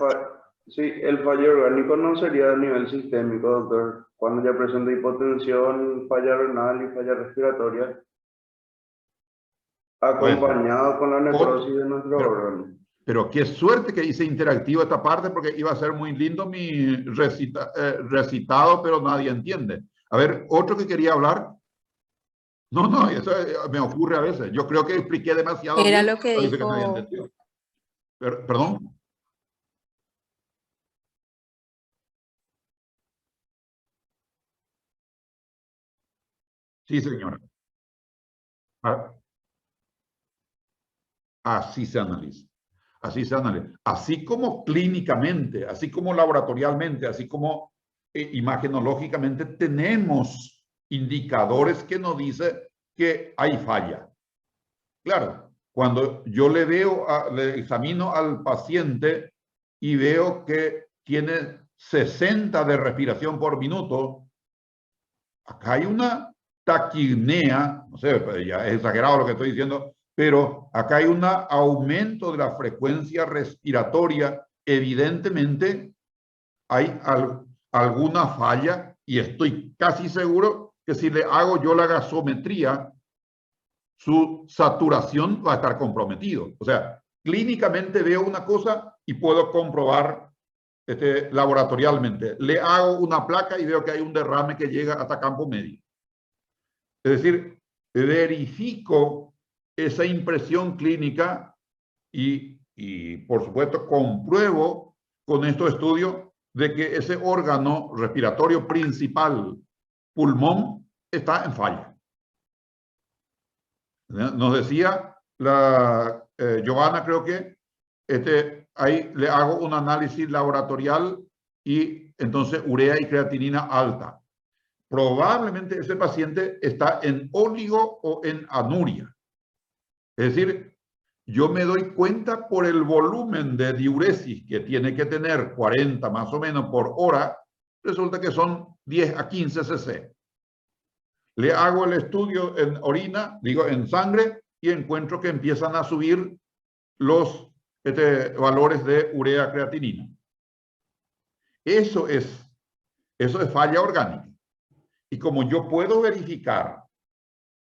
S7: Sí, el fallo orgánico no sería a nivel sistémico, doctor. Cuando ya presenta hipotensión, falla renal y falla respiratoria, acompañado con la necrosis de nuestro órgano.
S1: Pero qué suerte que hice interactivo esta parte, porque iba a ser muy lindo mi recitado, pero nadie entiende. A ver, otro que quería hablar. No, eso me ocurre a veces. Yo creo que expliqué demasiado.
S2: Era
S1: bien,
S2: lo que dijo.
S1: Que nadie entendió. Perdón. Sí, señora. Así se analiza. Así se analiza. Así como clínicamente, así como laboratorialmente, así como imagenológicamente, tenemos indicadores que nos dicen que hay falla. Claro, cuando yo le examino al paciente y veo que tiene 60 de respiración por minuto, acá hay una taquipnea, no sé, ya es exagerado lo que estoy diciendo, pero acá hay un aumento de la frecuencia respiratoria. Evidentemente hay alguna falla, y estoy casi seguro que si le hago yo la gasometría, su saturación va a estar comprometido. O sea, clínicamente veo una cosa y puedo comprobar laboratorialmente. Le hago una placa y veo que hay un derrame que llega hasta campo medio. Es decir, verifico esa impresión clínica y por supuesto compruebo con estos estudios de que ese órgano respiratorio principal, pulmón, está en falla. Nos decía la Giovanna, creo que ahí le hago un análisis laboratorial y entonces urea y creatinina alta. Probablemente ese paciente está en óligo o en anuria. Es decir, yo me doy cuenta por el volumen de diuresis que tiene que tener 40 más o menos por hora, resulta que son 10 a 15 cc. Le hago el estudio en orina, digo en sangre, y encuentro que empiezan a subir los valores de urea creatinina. Eso es falla orgánica. Y como yo puedo verificar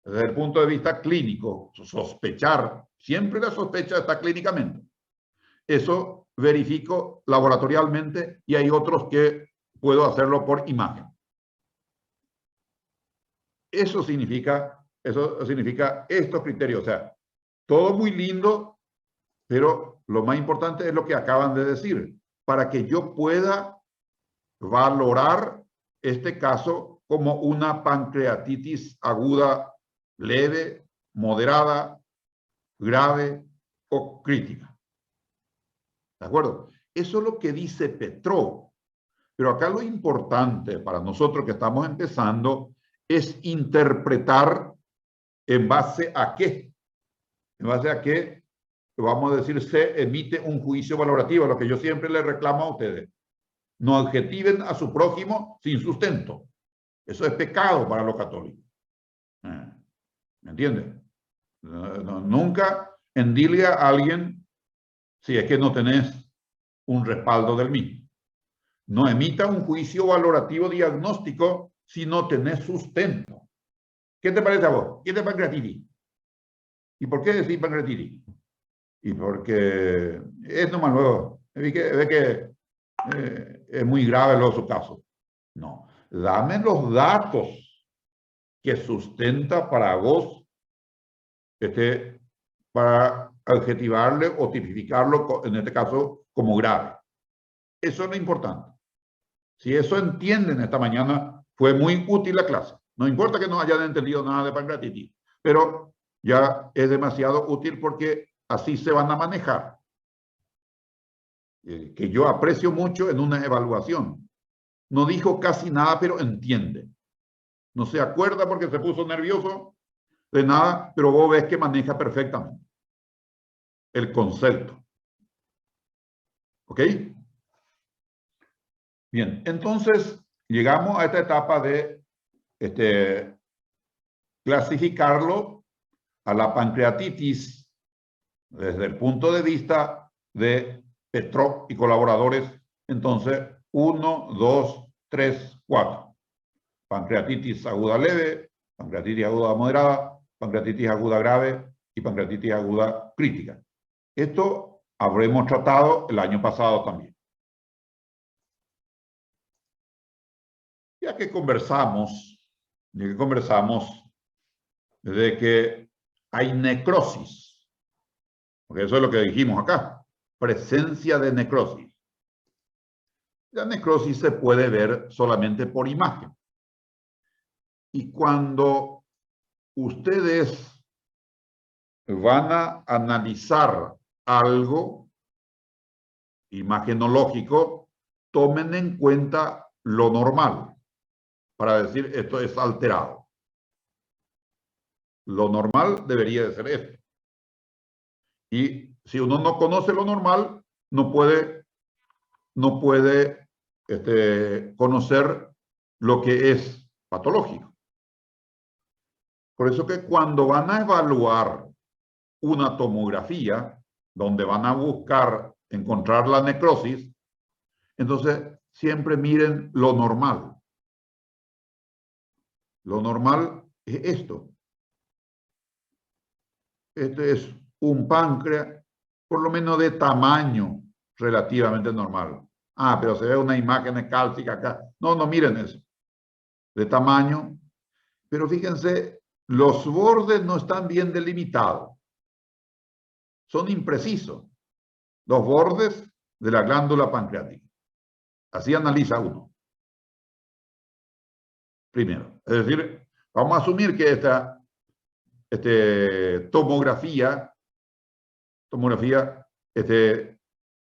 S1: desde el punto de vista clínico, sospechar, siempre la sospecha está clínicamente. Eso verifico laboratorialmente y hay otros que puedo hacerlo por imagen. Eso significa estos criterios. O sea, todo muy lindo, pero lo más importante es lo que acaban de decir. Para que yo pueda valorar este caso como una pancreatitis aguda leve, moderada, grave o crítica. ¿De acuerdo? Eso es lo que dice Petrov. Pero acá lo importante para nosotros que estamos empezando es interpretar en base a qué. En base a qué, vamos a decir, se emite un juicio valorativo, lo que yo siempre les reclamo a ustedes. No adjetiven a su prójimo sin sustento. Eso es pecado para los católicos. ¿Me entiendes? Nunca endile a alguien si es que no tenés un respaldo del mismo. No emita un juicio valorativo diagnóstico si no tenés sustento. ¿Qué te parece a vos? ¿Qué es pancreatitis? ¿Y por qué decís pancreatitis? Y porque es nomás luego. Ve que es muy grave luego su caso. No. Dame los datos que sustenta para vos para adjetivarle o tipificarlo, en este caso, como grave. Eso es lo importante. Si eso entienden esta mañana, fue muy útil la clase. No importa que no hayan entendido nada de pancreatitis, pero ya es demasiado útil porque así se van a manejar. Que yo aprecio mucho en una evaluación. No dijo casi nada, pero entiende. No se acuerda porque se puso nervioso de nada, pero vos ves que maneja perfectamente el concepto. ¿Ok? Bien, entonces llegamos a esta etapa de clasificarlo a la pancreatitis desde el punto de vista de Petrov y colaboradores. Entonces, 1, 2, 3, 4. Pancreatitis aguda leve, pancreatitis aguda moderada, pancreatitis aguda grave y pancreatitis aguda crítica. Esto habremos tratado el año pasado también. Ya que conversamos de que hay necrosis, porque eso es lo que dijimos acá, presencia de necrosis. La necrosis se puede ver solamente por imagen. Y cuando ustedes van a analizar algo imagenológico, tomen en cuenta lo normal para decir esto es alterado. Lo normal debería de ser esto. Y si uno no conoce lo normal, no puede conocer lo que es patológico. Por eso que cuando van a evaluar una tomografía, donde van a buscar encontrar la necrosis, entonces siempre miren lo normal. Lo normal es esto. Este es un páncreas, por lo menos de tamaño relativamente normal. Ah, pero se ve una imagen cálcica acá. No, no miren eso. De tamaño. Pero fíjense, los bordes no están bien delimitados. Son imprecisos. Los bordes de la glándula pancreática. Así analiza uno. Primero. Es decir, vamos a asumir que esta tomografía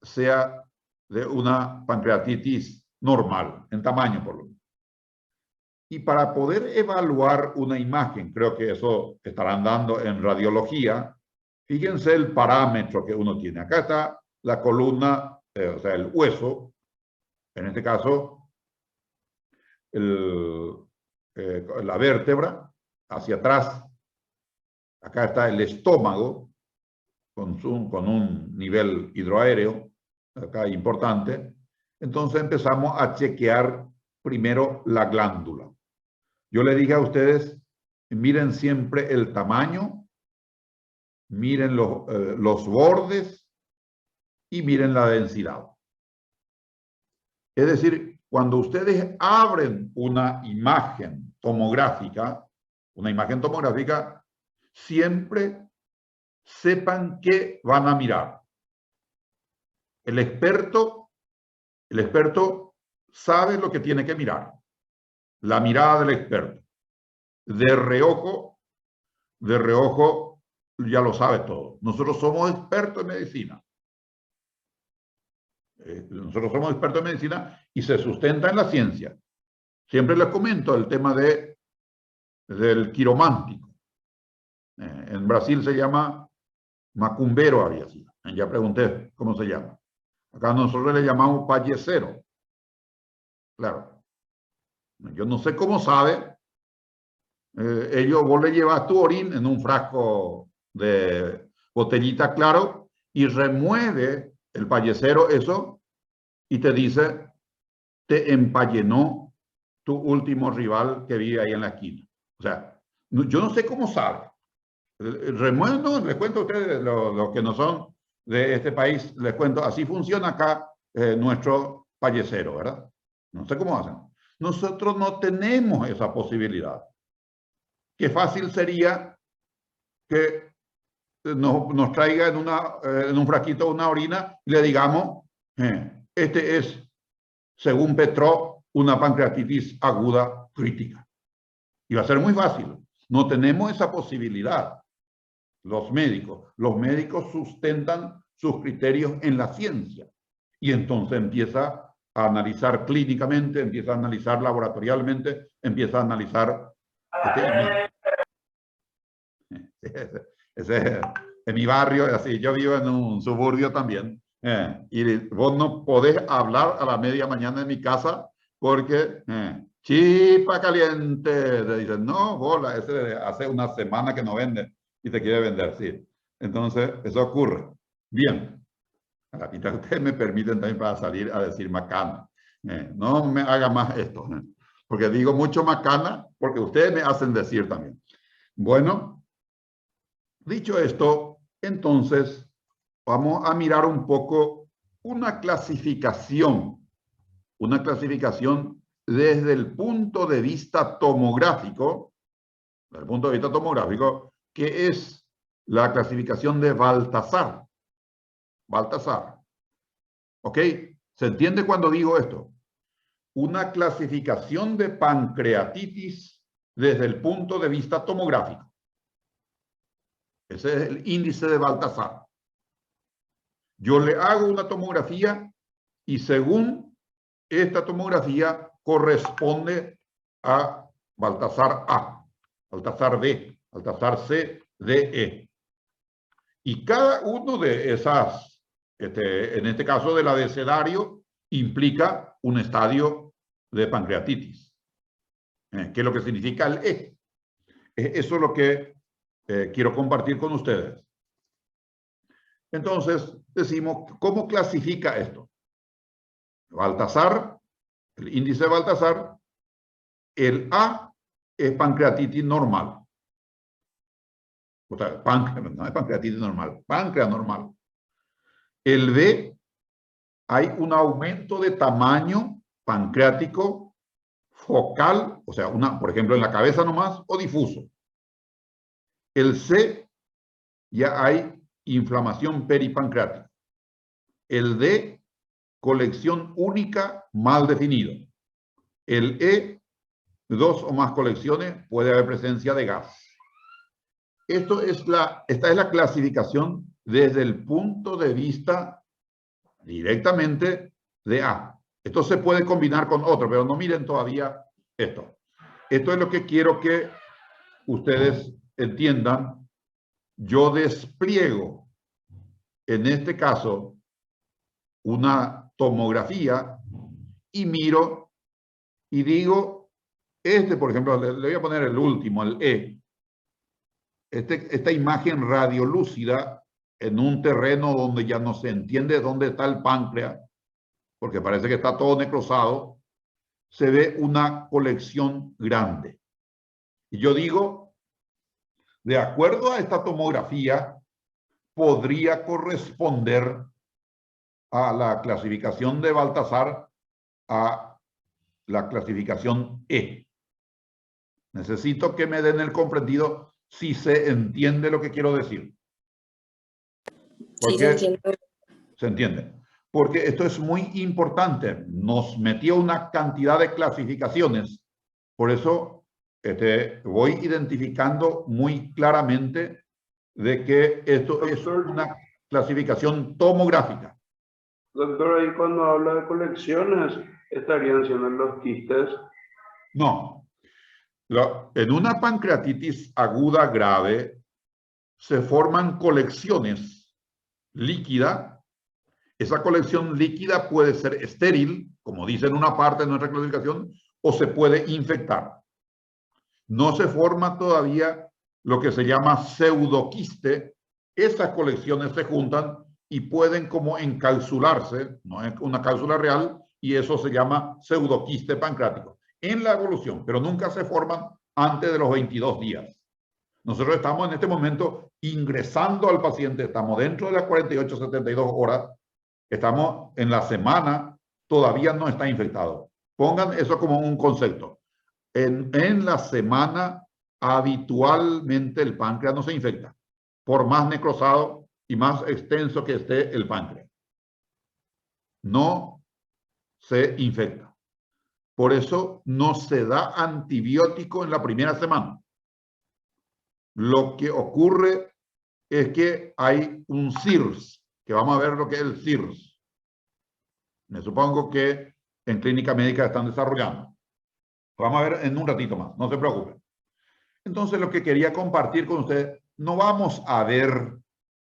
S1: sea de una pancreatitis normal, en tamaño por lo menos. Y para poder evaluar una imagen, creo que eso estarán dando en radiología, fíjense el parámetro que uno tiene. Acá está la columna, o sea, el hueso, en este caso, la vértebra hacia atrás. Acá está el estómago con un nivel hidroaéreo acá importante. Entonces empezamos a chequear primero la glándula. Yo le dije a ustedes, miren siempre el tamaño, miren los bordes y miren la densidad. Es decir, cuando ustedes abren una imagen tomográfica, siempre sepan qué van a mirar. El experto sabe lo que tiene que mirar. La mirada del experto. De reojo ya lo sabe todo. Nosotros somos expertos en medicina. Y se sustenta en la ciencia. Siempre les comento el tema del quiromántico. En Brasil se llama macumbero, había sido. Ya pregunté cómo se llama. Acá nosotros le llamamos payesero. Claro. Yo no sé cómo sabe. Vos le llevas tu orín en un frasco de botellita claro y remueve el payesero eso y te dice, te empallenó tu último rival que vive ahí en la esquina. O sea, yo no sé cómo sabe. Remueve, no, les cuento a ustedes, los que no son de este país, les cuento, así funciona acá nuestro payesero, ¿verdad? No sé cómo hacen. Nosotros no tenemos esa posibilidad. Qué fácil sería que nos traiga en un frasquito una orina y le digamos, este es, según Petrov, una pancreatitis aguda crítica. Y va a ser muy fácil. No tenemos esa posibilidad. Los médicos sustentan sus criterios en la ciencia. Y entonces empieza a analizar clínicamente, empieza a analizar laboratorialmente, empieza a analizar... En mi barrio es así, yo vivo en un suburbio también, y vos no podés hablar a la media mañana en mi casa porque chipa caliente, te dicen, no, bola, ese hace una semana que no vende y te quiere vender, sí. Entonces, eso ocurre. Bien, ahorita ustedes me permiten también para salir a decir macana. No me haga más esto, porque digo mucho macana porque ustedes me hacen decir también. Bueno, dicho esto, entonces vamos a mirar un poco una clasificación desde el punto de vista tomográfico, que es la clasificación de Baltasar. ¿Ok? ¿Se entiende cuando digo esto? Una clasificación de pancreatitis desde el punto de vista tomográfico. Ese es el índice de Baltasar. Yo le hago una tomografía y según esta tomografía corresponde a Baltasar A, Baltasar B, Baltasar C, D, E. Y cada uno de esas, en este caso del abecedario, implica un estadio de pancreatitis. ¿Qué es lo que significa el E? Eso es lo que quiero compartir con ustedes. Entonces, decimos, ¿cómo clasifica esto? Baltasar, el índice de Baltasar, el A es pancreatitis normal. O sea, no es pancreatitis normal, páncreas normal. El B, hay un aumento de tamaño pancreático focal, o sea, por ejemplo, en la cabeza nomás, o difuso. El C, ya hay inflamación peripancreática. El D, colección única mal definido. El E, 2 o más colecciones, puede haber presencia de gas. Esta es la clasificación desde el punto de vista directamente de A. Esto se puede combinar con otro, pero no miren todavía esto. Esto es lo que quiero que ustedes entiendan. Yo despliego, en este caso, una tomografía y miro y digo, Este, por ejemplo, le voy a poner el último, el E. Esta imagen radiolúcida en un terreno donde ya no se entiende dónde está el páncreas, porque parece que está todo necrosado, se ve una colección grande. Y yo digo, de acuerdo a esta tomografía, podría corresponder a la clasificación de Baltasar a la clasificación E. Necesito que me den el comprendido si se entiende lo que quiero decir.
S2: Sí, se entiende.
S1: Se entiende. Porque esto es muy importante. Nos metió una cantidad de clasificaciones. Por eso voy identificando muy claramente de que esto es una clasificación tomográfica.
S7: Doctor, ahí cuando habla de colecciones, ¿estarían siendo los quistes?
S1: No. En una pancreatitis aguda grave se forman colecciones líquida. Esa colección líquida puede ser estéril, como dice en una parte de nuestra clasificación, o se puede infectar. No se forma todavía lo que se llama pseudoquiste. Esas colecciones se juntan y pueden como encapsularse, no es una cápsula real, y eso se llama pseudoquiste pancreático en la evolución, pero nunca se forman antes de los 22 días. Nosotros estamos en este momento ingresando al paciente, estamos dentro de las 48, 72 horas, estamos en la semana, todavía no está infectado. Pongan eso como un concepto. En la semana, habitualmente el páncreas no se infecta, por más necrosado y más extenso que esté el páncreas. No se infecta. Por eso no se da antibiótico en la primera semana. Lo que ocurre es que hay un CIRS, que vamos a ver lo que es el CIRS. Me supongo que en clínica médica están desarrollando. Vamos a ver en un ratito más, no se preocupen. Entonces, lo que quería compartir con ustedes, no vamos a ver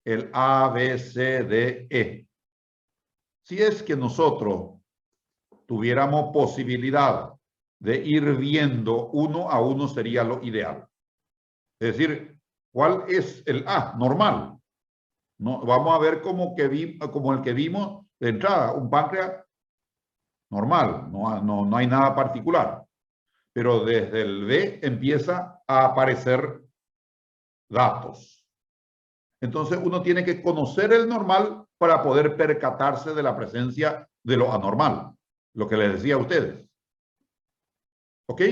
S1: el A, B, C, D, E. Si es que nosotros tuviéramos posibilidad de ir viendo uno a uno, sería lo ideal. Es decir, ¿cuál es el A? Normal. No, vamos a ver como el que vimos de entrada, un páncreas normal, no hay nada particular. Pero desde el B empieza a aparecer datos. Entonces uno tiene que conocer el normal para poder percatarse de la presencia de lo anormal, lo que les decía a ustedes. ¿Ok?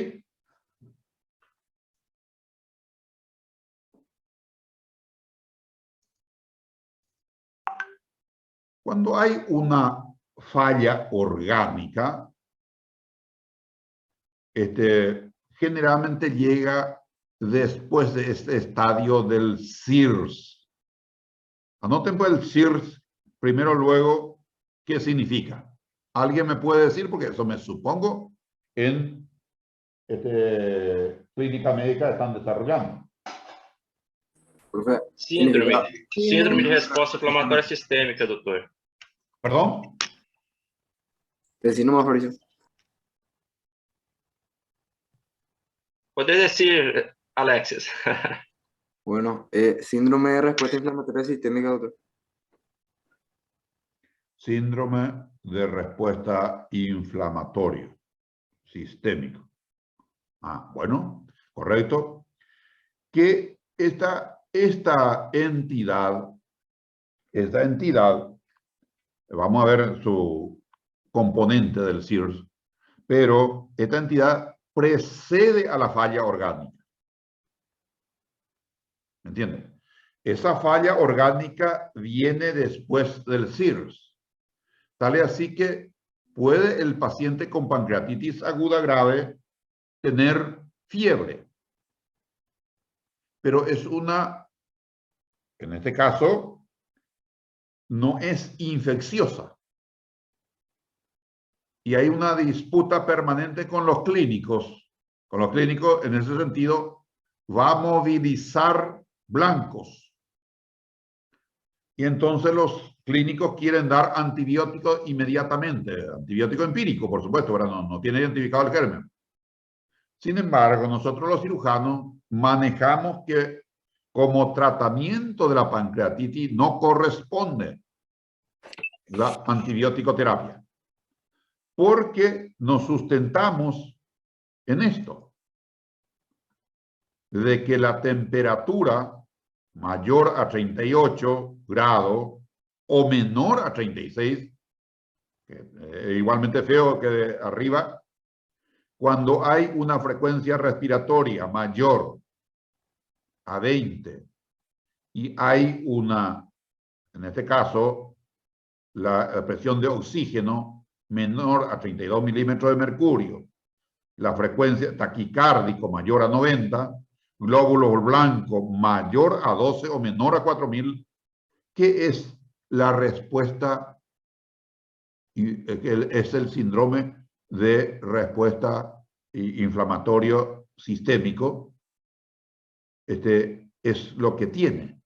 S1: Cuando hay una falla orgánica, generalmente llega después de este estadio del CIRS. Anoten pues el CIRS, primero luego, ¿qué significa? ¿Alguien me puede decir? Porque eso me supongo en clínica médica están desarrollando.
S4: Síndrome de resposta inflamatória sistêmica, doutor.
S1: ¿Perdón?
S11: Decino más, Mauricio.
S4: Poder decir, Alexis.
S11: Bueno, síndrome de respuesta inflamatoria sistémica, doctor.
S1: Síndrome de respuesta inflamatorio sistémico. Ah, bueno, correcto. Que esta entidad, vamos a ver su componente del CIRS, pero esta entidad precede a la falla orgánica. ¿Me entienden? Esa falla orgánica viene después del CIRS. Tal así que puede el paciente con pancreatitis aguda grave tener fiebre. Pero es en este caso, no es infecciosa. Y hay una disputa permanente con los clínicos. Con los clínicos, en ese sentido, va a movilizar blancos. Y entonces los clínicos quieren dar antibiótico inmediatamente. Antibiótico empírico, por supuesto, ahora no tiene identificado el germen. Sin embargo, nosotros los cirujanos manejamos que como tratamiento de la pancreatitis no corresponde la antibiótico-terapia, porque nos sustentamos en esto, de que la temperatura mayor a 38 grados o menor a 36, igualmente feo que de arriba, cuando hay una frecuencia respiratoria mayor a 20 y hay una, en este caso, la presión de oxígeno menor a 32 milímetros de mercurio, la frecuencia taquicárdico mayor a 90, glóbulos blancos mayor a 12 o menor a 4000, ¿qué es la respuesta? Es el síndrome de respuesta inflamatorio sistémico. Es lo que tiene,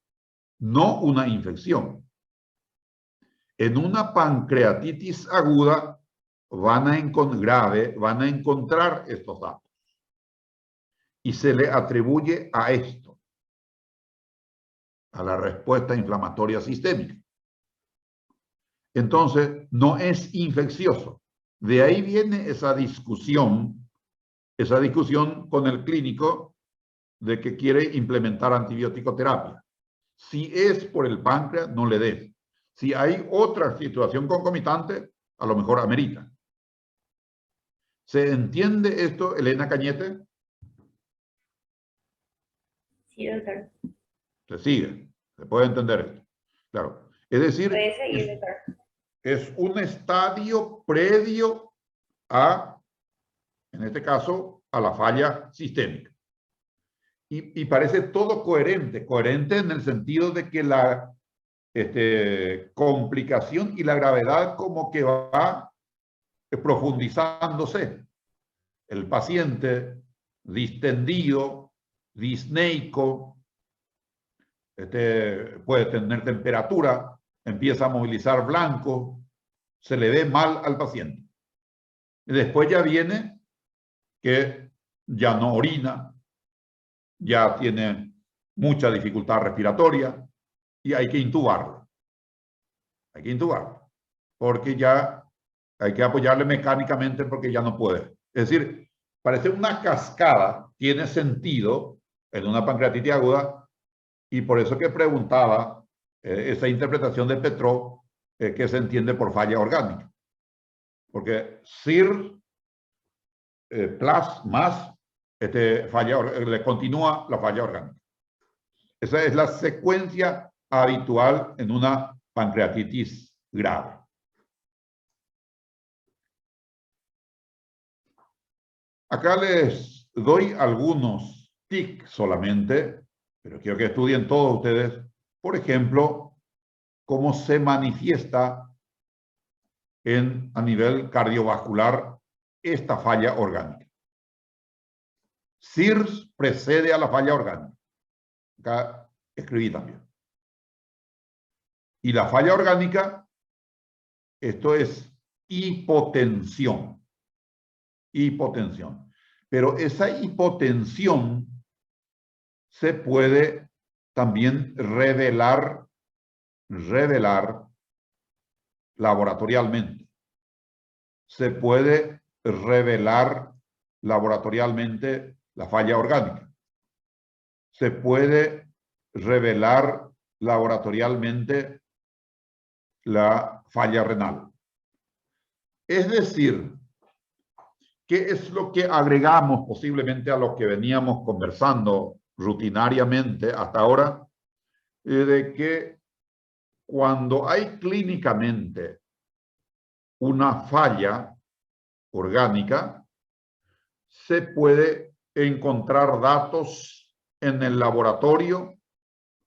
S1: no una infección. En una pancreatitis aguda van a encontrar estos datos y se le atribuye a esto, a la respuesta inflamatoria sistémica. Entonces, no es infeccioso. De ahí viene esa discusión con el clínico de que quiere implementar antibiótico-terapia. Si es por el páncreas, no le des. Si hay otra situación concomitante, a lo mejor amerita. ¿Se entiende esto, Elena Cañete?
S6: Sí, doctor.
S1: Se sigue, se puede entender esto. Claro. Es decir,
S6: Puede seguir, doctor.
S1: Es un estadio previo a, en este caso, a la falla sistémica. Y parece todo coherente en el sentido de que la complicación y la gravedad como que va profundizándose. El paciente distendido, disneico, puede tener temperatura, empieza a movilizar blanco, se le ve mal al paciente. Y después ya viene que ya no orina, ya tiene mucha dificultad respiratoria y hay que intubarlo. Hay que intubarlo, porque ya hay que apoyarle mecánicamente porque ya no puede. Es decir, parece una cascada, tiene sentido en una pancreatitis aguda, y por eso que preguntaba esa interpretación de Petrov, que se entiende por falla orgánica. Porque CIR plus más le continúa la falla orgánica. Esa es la secuencia habitual en una pancreatitis grave. Acá les doy algunos tics solamente, pero quiero que estudien todos ustedes. Por ejemplo, cómo se manifiesta a nivel cardiovascular esta falla orgánica. CIRS precede a la falla orgánica. Acá escribí también. Y la falla orgánica, esto es hipotensión. Hipotensión. Pero esa hipotensión se puede también revelar laboratorialmente. Se puede revelar laboratorialmente la falla orgánica. Se puede revelar laboratorialmente la falla renal. Es decir, ¿qué es lo que agregamos posiblemente a lo que veníamos conversando rutinariamente hasta ahora? De que cuando hay clínicamente una falla orgánica, se puede encontrar datos en el laboratorio,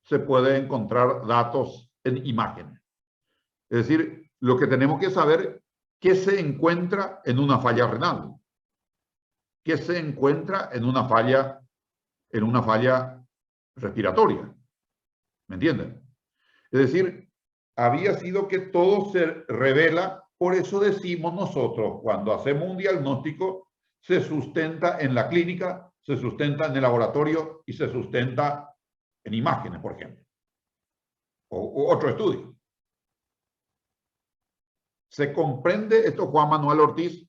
S1: se puede encontrar datos en imágenes. Es decir, lo que tenemos que saber, ¿qué se encuentra en una falla renal? ¿Qué se encuentra en una falla respiratoria? ¿Me entienden? Es decir, había sido que todo se revela, por eso decimos nosotros, cuando hacemos un diagnóstico, se sustenta en la clínica, se sustenta en el laboratorio y se sustenta en imágenes, por ejemplo, o otro estudio. ¿Se comprende esto, Juan Manuel Ortiz?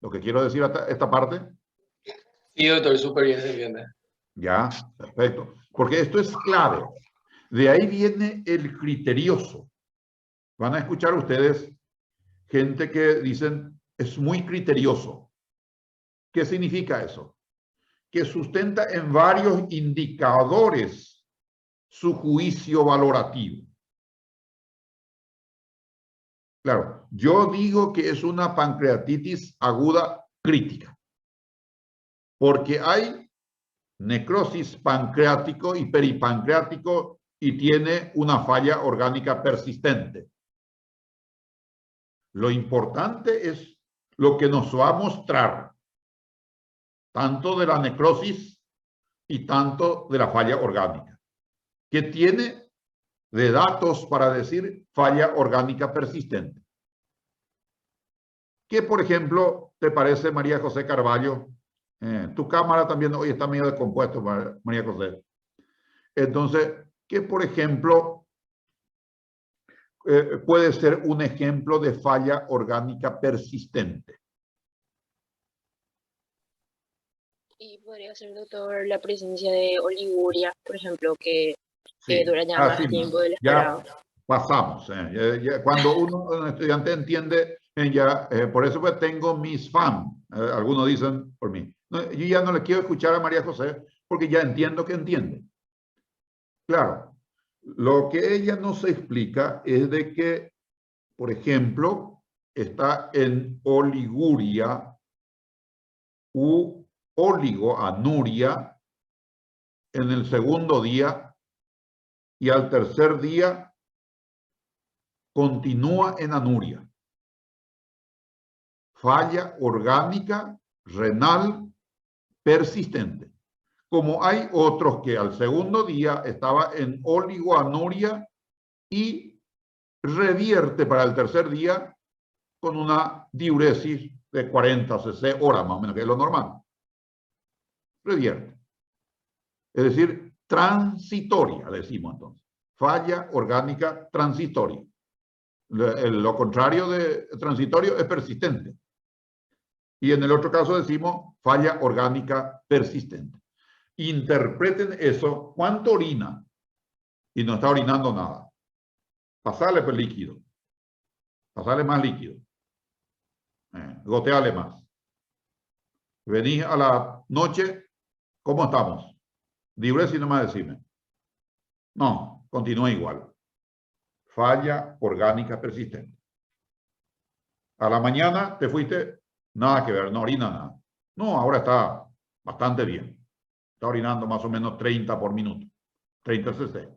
S1: Lo que quiero decir esta parte.
S9: Sí, doctor, súper bien se entiende.
S1: Ya, perfecto. Porque esto es clave. De ahí viene el criterioso. Van a escuchar ustedes gente que dicen, es muy criterioso. ¿Qué significa eso? Que sustenta en varios indicadores su juicio valorativo. Claro, yo digo que es una pancreatitis aguda crítica, porque hay necrosis pancreático y peripancreático y tiene una falla orgánica persistente. Lo importante es lo que nos va a mostrar, tanto de la necrosis y tanto de la falla orgánica, que tiene de datos para decir falla orgánica persistente. ¿Qué, por ejemplo, te parece, María José Carballo? Tu cámara también hoy está medio descompuesto, María José. Entonces, ¿qué, por ejemplo, puede ser un ejemplo de falla orgánica persistente?
S2: Y podría ser, doctor, la presencia de oliguria, por ejemplo, que
S1: Sí,
S2: dura ya más tiempo del esperado.
S1: ya pasamos. Cuando un estudiante entiende, por eso pues tengo mis fans. Algunos dicen por mí. No, yo ya no le quiero escuchar a María José porque ya entiendo que entiende. Claro, lo que ella nos explica es de que, por ejemplo, está en oliguria u oligoanuria en el segundo día y al tercer día continúa en anuria. Falla orgánica renal persistente. Como hay otros que al segundo día estaba en oligoanuria y revierte para el tercer día con una diuresis de 40 cc hora, más o menos, que es lo normal. Revierte. Es decir, transitoria, decimos entonces. Falla orgánica transitoria. Lo contrario de transitorio es persistente. Y en el otro caso decimos falla orgánica persistente. Interpreten eso. ¿Cuánto orina? Y no está orinando nada. Pasarle pues líquido. Pasarle más líquido. Goteale más. Venís a la noche, ¿cómo estamos? Diuresis nomás decime. No, continúa igual. Falla orgánica persistente. A la mañana te fuiste, nada que ver, no orina nada. No, ahora está bastante bien. Está orinando más o menos 30 por minuto. 30 cc.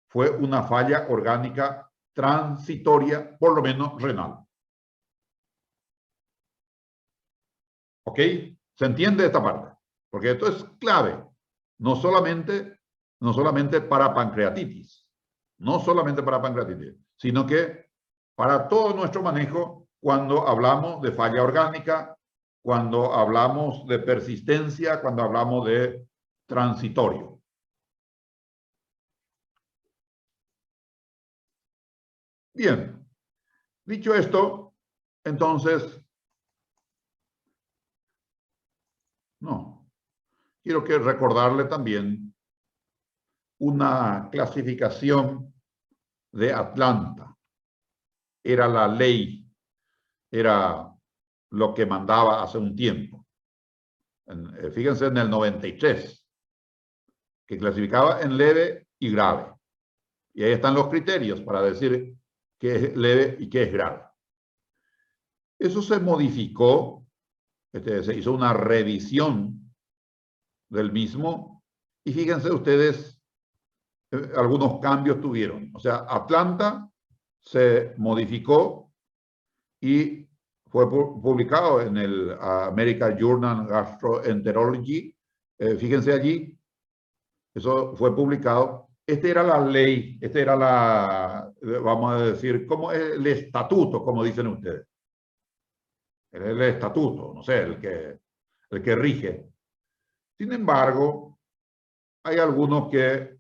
S1: Fue una falla orgánica transitoria, por lo menos renal. ¿Ok? ¿Se entiende esta parte? Porque esto es clave. No solamente para pancreatitis. No solamente para pancreatitis, sino que para todo nuestro manejo cuando hablamos de falla orgánica, cuando hablamos de persistencia, cuando hablamos de transitorio. Bien, dicho esto, entonces, quiero recordarle también una clasificación de Atlanta. Era la ley, era lo que mandaba hace un tiempo. Fíjense en el 93, que clasificaba en leve y grave. Y ahí están los criterios para decir qué es leve y qué es grave. Eso se modificó, se hizo una revisión del mismo y fíjense ustedes, algunos cambios tuvieron. O sea, Atlanta se modificó y fue publicado en el American Journal Gastroenterology. Fíjense allí, eso fue publicado. Esta era la ley, esta era la, vamos a decir, como el estatuto, como dicen ustedes. Es el estatuto, no sé, el que rige. Sin embargo, hay algunos que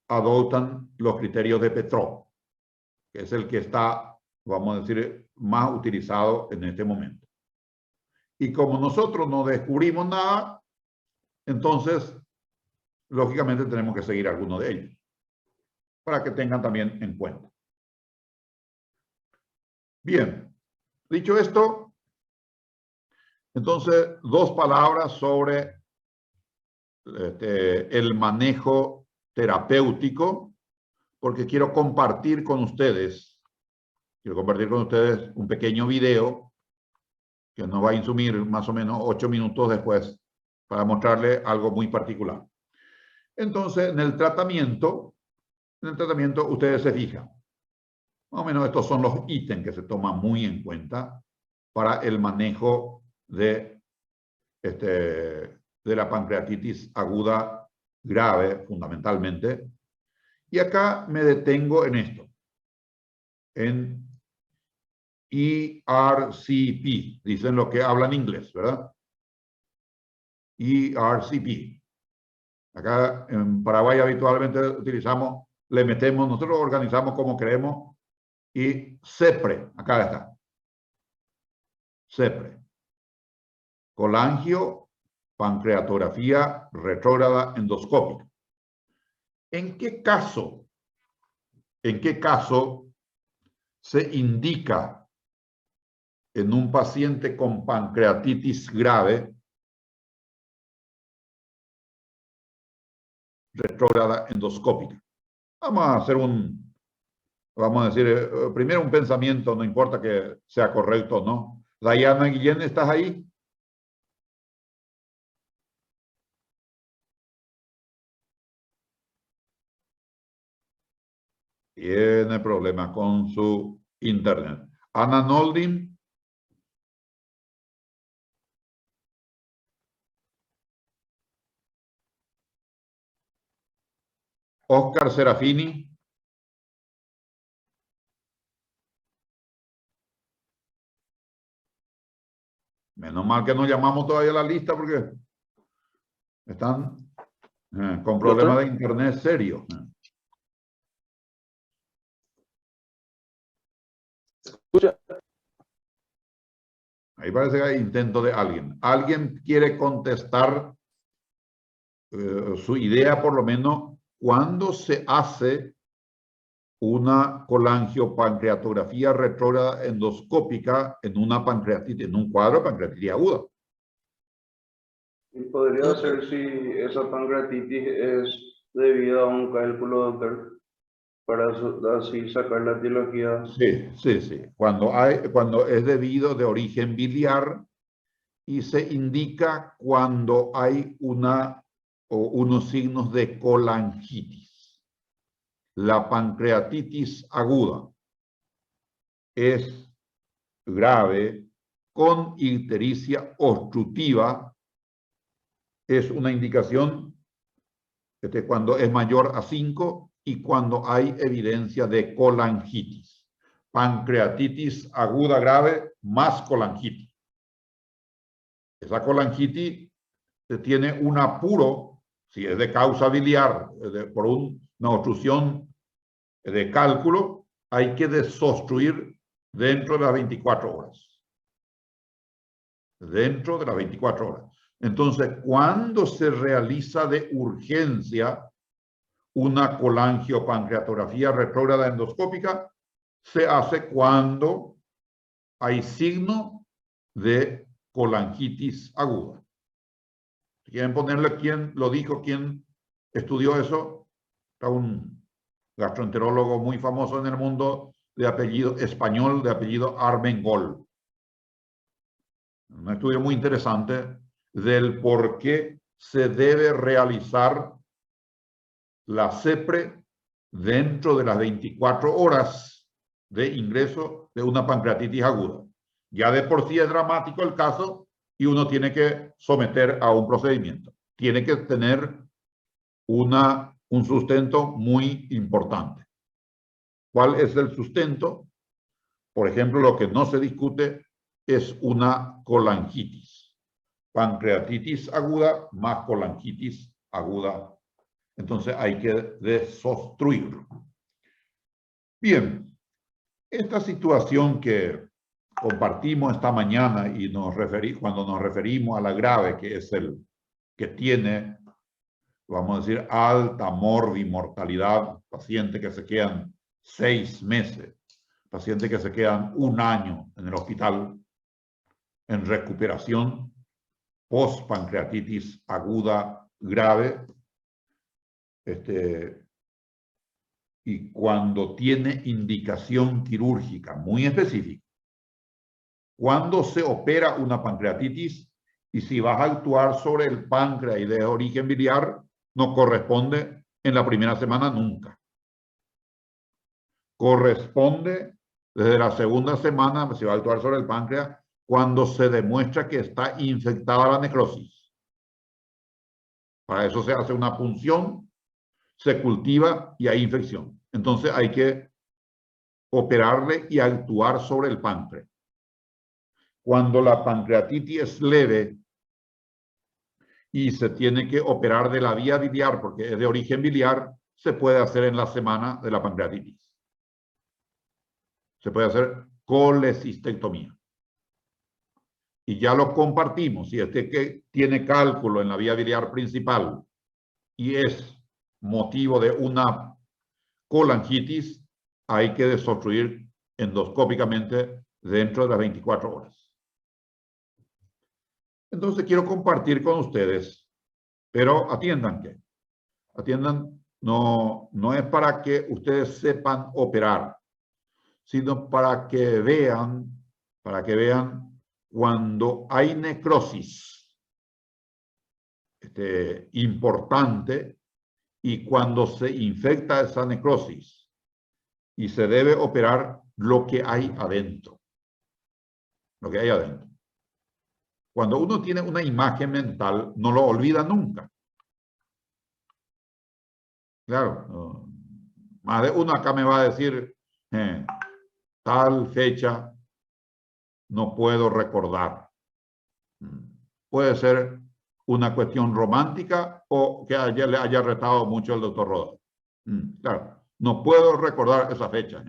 S1: adoptan los criterios de Petrov, que es el que está, vamos a decir, más utilizado en este momento. Y como nosotros no descubrimos nada, entonces, lógicamente tenemos que seguir alguno de ellos, para que tengan también en cuenta. Bien, dicho esto, entonces, dos palabras sobre el manejo terapéutico, porque quiero compartir con ustedes un pequeño video que nos va a insumir más o menos 8 minutos después para mostrarle algo muy particular. Entonces, en el tratamiento ustedes se fijan. Más o menos estos son los ítems que se toman muy en cuenta para el manejo de la pancreatitis aguda grave, fundamentalmente. Y acá me detengo en esto, en ERCP, dicen lo que hablan inglés, ¿verdad? ERCP. Acá en Paraguay habitualmente utilizamos, nosotros organizamos como queremos, y CEPRE, acá está. CEPRE. Colangio, pancreatografía retrógrada endoscópica. ¿En qué caso se indica en un paciente con pancreatitis grave retrógrada endoscópica? Vamos a hacer primero un pensamiento, no importa que sea correcto o no. Dayana Guillén, ¿estás ahí? Tiene problemas con su internet. Ana Noldin. Oscar Serafini. Menos mal que no llamamos todavía a la lista porque están con problemas de internet serios. Ahí parece que hay intento de alguien. ¿Alguien quiere contestar su idea, por lo menos, cuándo se hace una colangiopancreatografía retrógrada endoscópica en una pancreatitis, en un cuadro de pancreatitis aguda?
S7: ¿Y podría ser si esa pancreatitis es debido a un cálculo, doctor? Para así sacar la etiología.
S1: Sí. Cuando es debido de origen biliar y se indica cuando hay unos signos de colangitis. La pancreatitis aguda es grave con ictericia obstructiva. Es una indicación cuando es mayor a 5 y cuando hay evidencia de colangitis. Pancreatitis aguda grave más colangitis. Esa colangitis tiene un apuro, si es de causa biliar, por una obstrucción de cálculo, hay que desobstruir dentro de las 24 horas. Dentro de las 24 horas. Entonces, ¿cuándo se realiza de urgencia una colangiopancreatografía retrógrada endoscópica? Se hace cuando hay signo de colangitis aguda. Si quieren ponerle quién lo dijo, quién estudió eso, está un gastroenterólogo muy famoso en el mundo de apellido español, de apellido Armengol. Un estudio muy interesante del por qué se debe realizar la CEPRE dentro de las 24 horas de ingreso de una pancreatitis aguda. Ya de por sí es dramático el caso y uno tiene que someter a un procedimiento. Tiene que tener un sustento muy importante. ¿Cuál es el sustento? Por ejemplo, lo que no se discute es una colangitis. Pancreatitis aguda más colangitis aguda. Entonces hay que desobstruir. Bien, esta situación que compartimos esta mañana y cuando nos referimos a la grave, que es el que tiene, vamos a decir, alta mortalidad, pacientes que se quedan 6 meses, pacientes que se quedan 1 año en el hospital en recuperación post-pancreatitis aguda grave, y cuando tiene indicación quirúrgica muy específica. Cuando se opera una pancreatitis y si vas a actuar sobre el páncreas y de origen biliar, no corresponde en la primera semana nunca. Corresponde desde la segunda semana, se va a actuar sobre el páncreas, cuando se demuestra que está infectada la necrosis. Para eso se hace una punción, se cultiva y hay infección. Entonces hay que operarle y actuar sobre el páncreas. Cuando la pancreatitis es leve y se tiene que operar de la vía biliar porque es de origen biliar, se puede hacer en la semana de la pancreatitis. Se puede hacer colecistectomía. Y ya lo compartimos. Si que tiene cálculo en la vía biliar principal y es motivo de una colangitis, hay que desobstruir endoscópicamente dentro de las 24 horas. Entonces quiero compartir con ustedes, pero atiendan que, atiendan, no es para que ustedes sepan operar, sino para que vean cuando hay necrosis importante y cuando se infecta esa necrosis y se debe operar lo que hay adentro. Lo que hay adentro. Cuando uno tiene una imagen mental, no lo olvida nunca. Claro, más de uno acá me va a decir, tal fecha no puedo recordar. Puede ser una cuestión romántica o que le haya retado mucho el doctor Roda. Claro, no puedo recordar esa fecha.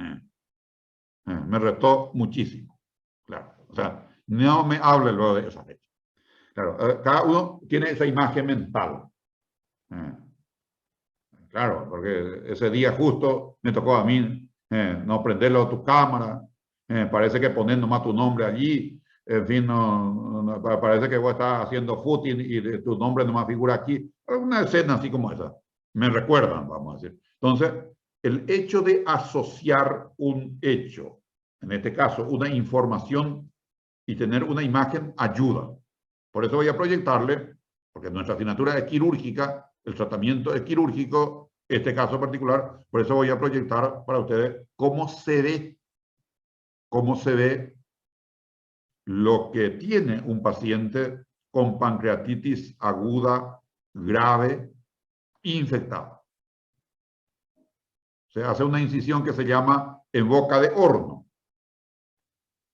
S1: Me retó muchísimo. Claro, o sea, no me hable luego de esa fecha. Claro, cada uno tiene esa imagen mental. Claro, porque ese día justo me tocó a mí no prenderlo a tu cámara. Parece que poner nomás tu nombre allí. En fin, parece que vos estás haciendo footing y tu nombre nomás figura aquí. Una escena así como esa. Me recuerdan, vamos a decir. Entonces, el hecho de asociar un hecho, en este caso una información y tener una imagen ayuda. Por eso voy a proyectarle, porque nuestra asignatura es quirúrgica, el tratamiento es quirúrgico, este caso particular, por eso voy a proyectar para ustedes cómo se ve lo que tiene un paciente con pancreatitis aguda, grave, infectada. Se hace una incisión que se llama en boca de horno.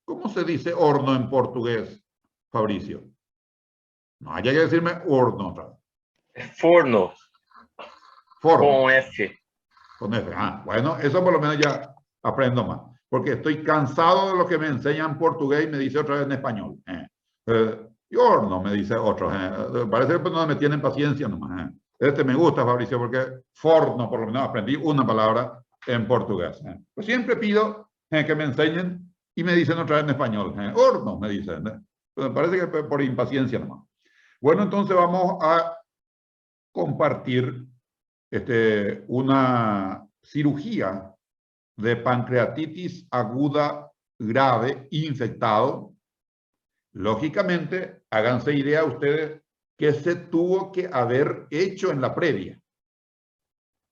S1: ¿Cómo se dice horno en portugués, Fabricio? No haya que decirme horno otra vez.
S4: Forno.
S1: Forno.
S4: Con F.
S1: Con F. Bueno, eso por lo menos ya aprendo más. Porque estoy cansado de lo que me enseñan portugués y me dice otra vez en español. Y horno, me dice otro. Parece que no me tienen paciencia nomás. Me gusta, Fabricio, porque forno, por lo menos aprendí una palabra en portugués. Pues siempre pido que me enseñen y me dicen otra vez en español. Horno, me dicen. Pues parece que por impaciencia nomás. Bueno, entonces vamos a compartir una cirugía de pancreatitis aguda grave infectado. Lógicamente, háganse idea ustedes que se tuvo que haber hecho en la previa.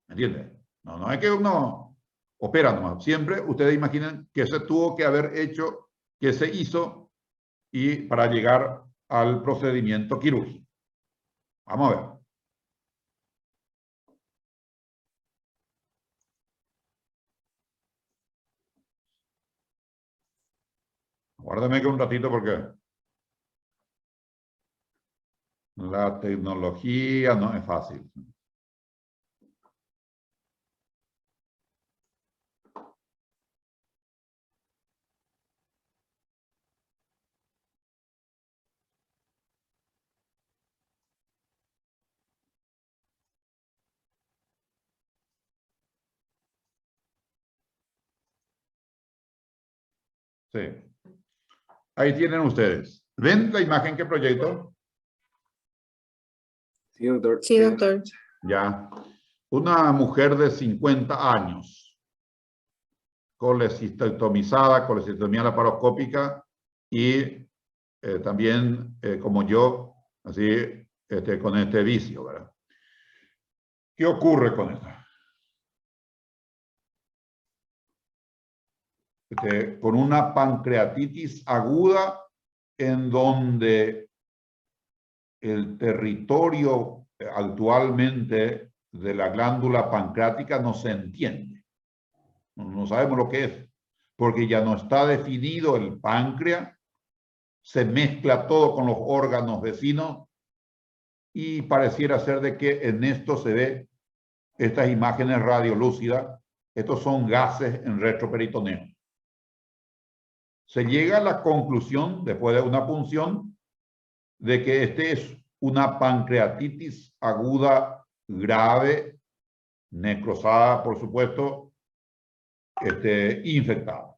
S1: ¿Me entienden? No es que uno opera nomás. Siempre ustedes imaginen que se tuvo que haber hecho, que se hizo y para llegar al procedimiento quirúrgico. Vamos a ver. Guárdame que un ratito porque la tecnología no es fácil. Sí. Ahí tienen ustedes. ¿Ven la imagen que proyecto?
S11: Sí, doctor.
S2: Sí, doctor.
S1: Ya. Una mujer de 50 años, colecistectomizada, colecistectomía laparoscópica y también como yo, así con este vicio, ¿verdad? ¿Qué ocurre con esto? Con una pancreatitis aguda en donde el territorio actualmente de la glándula pancreática no se entiende. No sabemos lo que es, porque ya no está definido el páncreas, se mezcla todo con los órganos vecinos y pareciera ser de que en esto se ve estas imágenes radiolúcidas. Estos son gases en retroperitoneo. Se llega a la conclusión, después de una punción, de que este es una pancreatitis aguda grave, necrosada, por supuesto, infectada.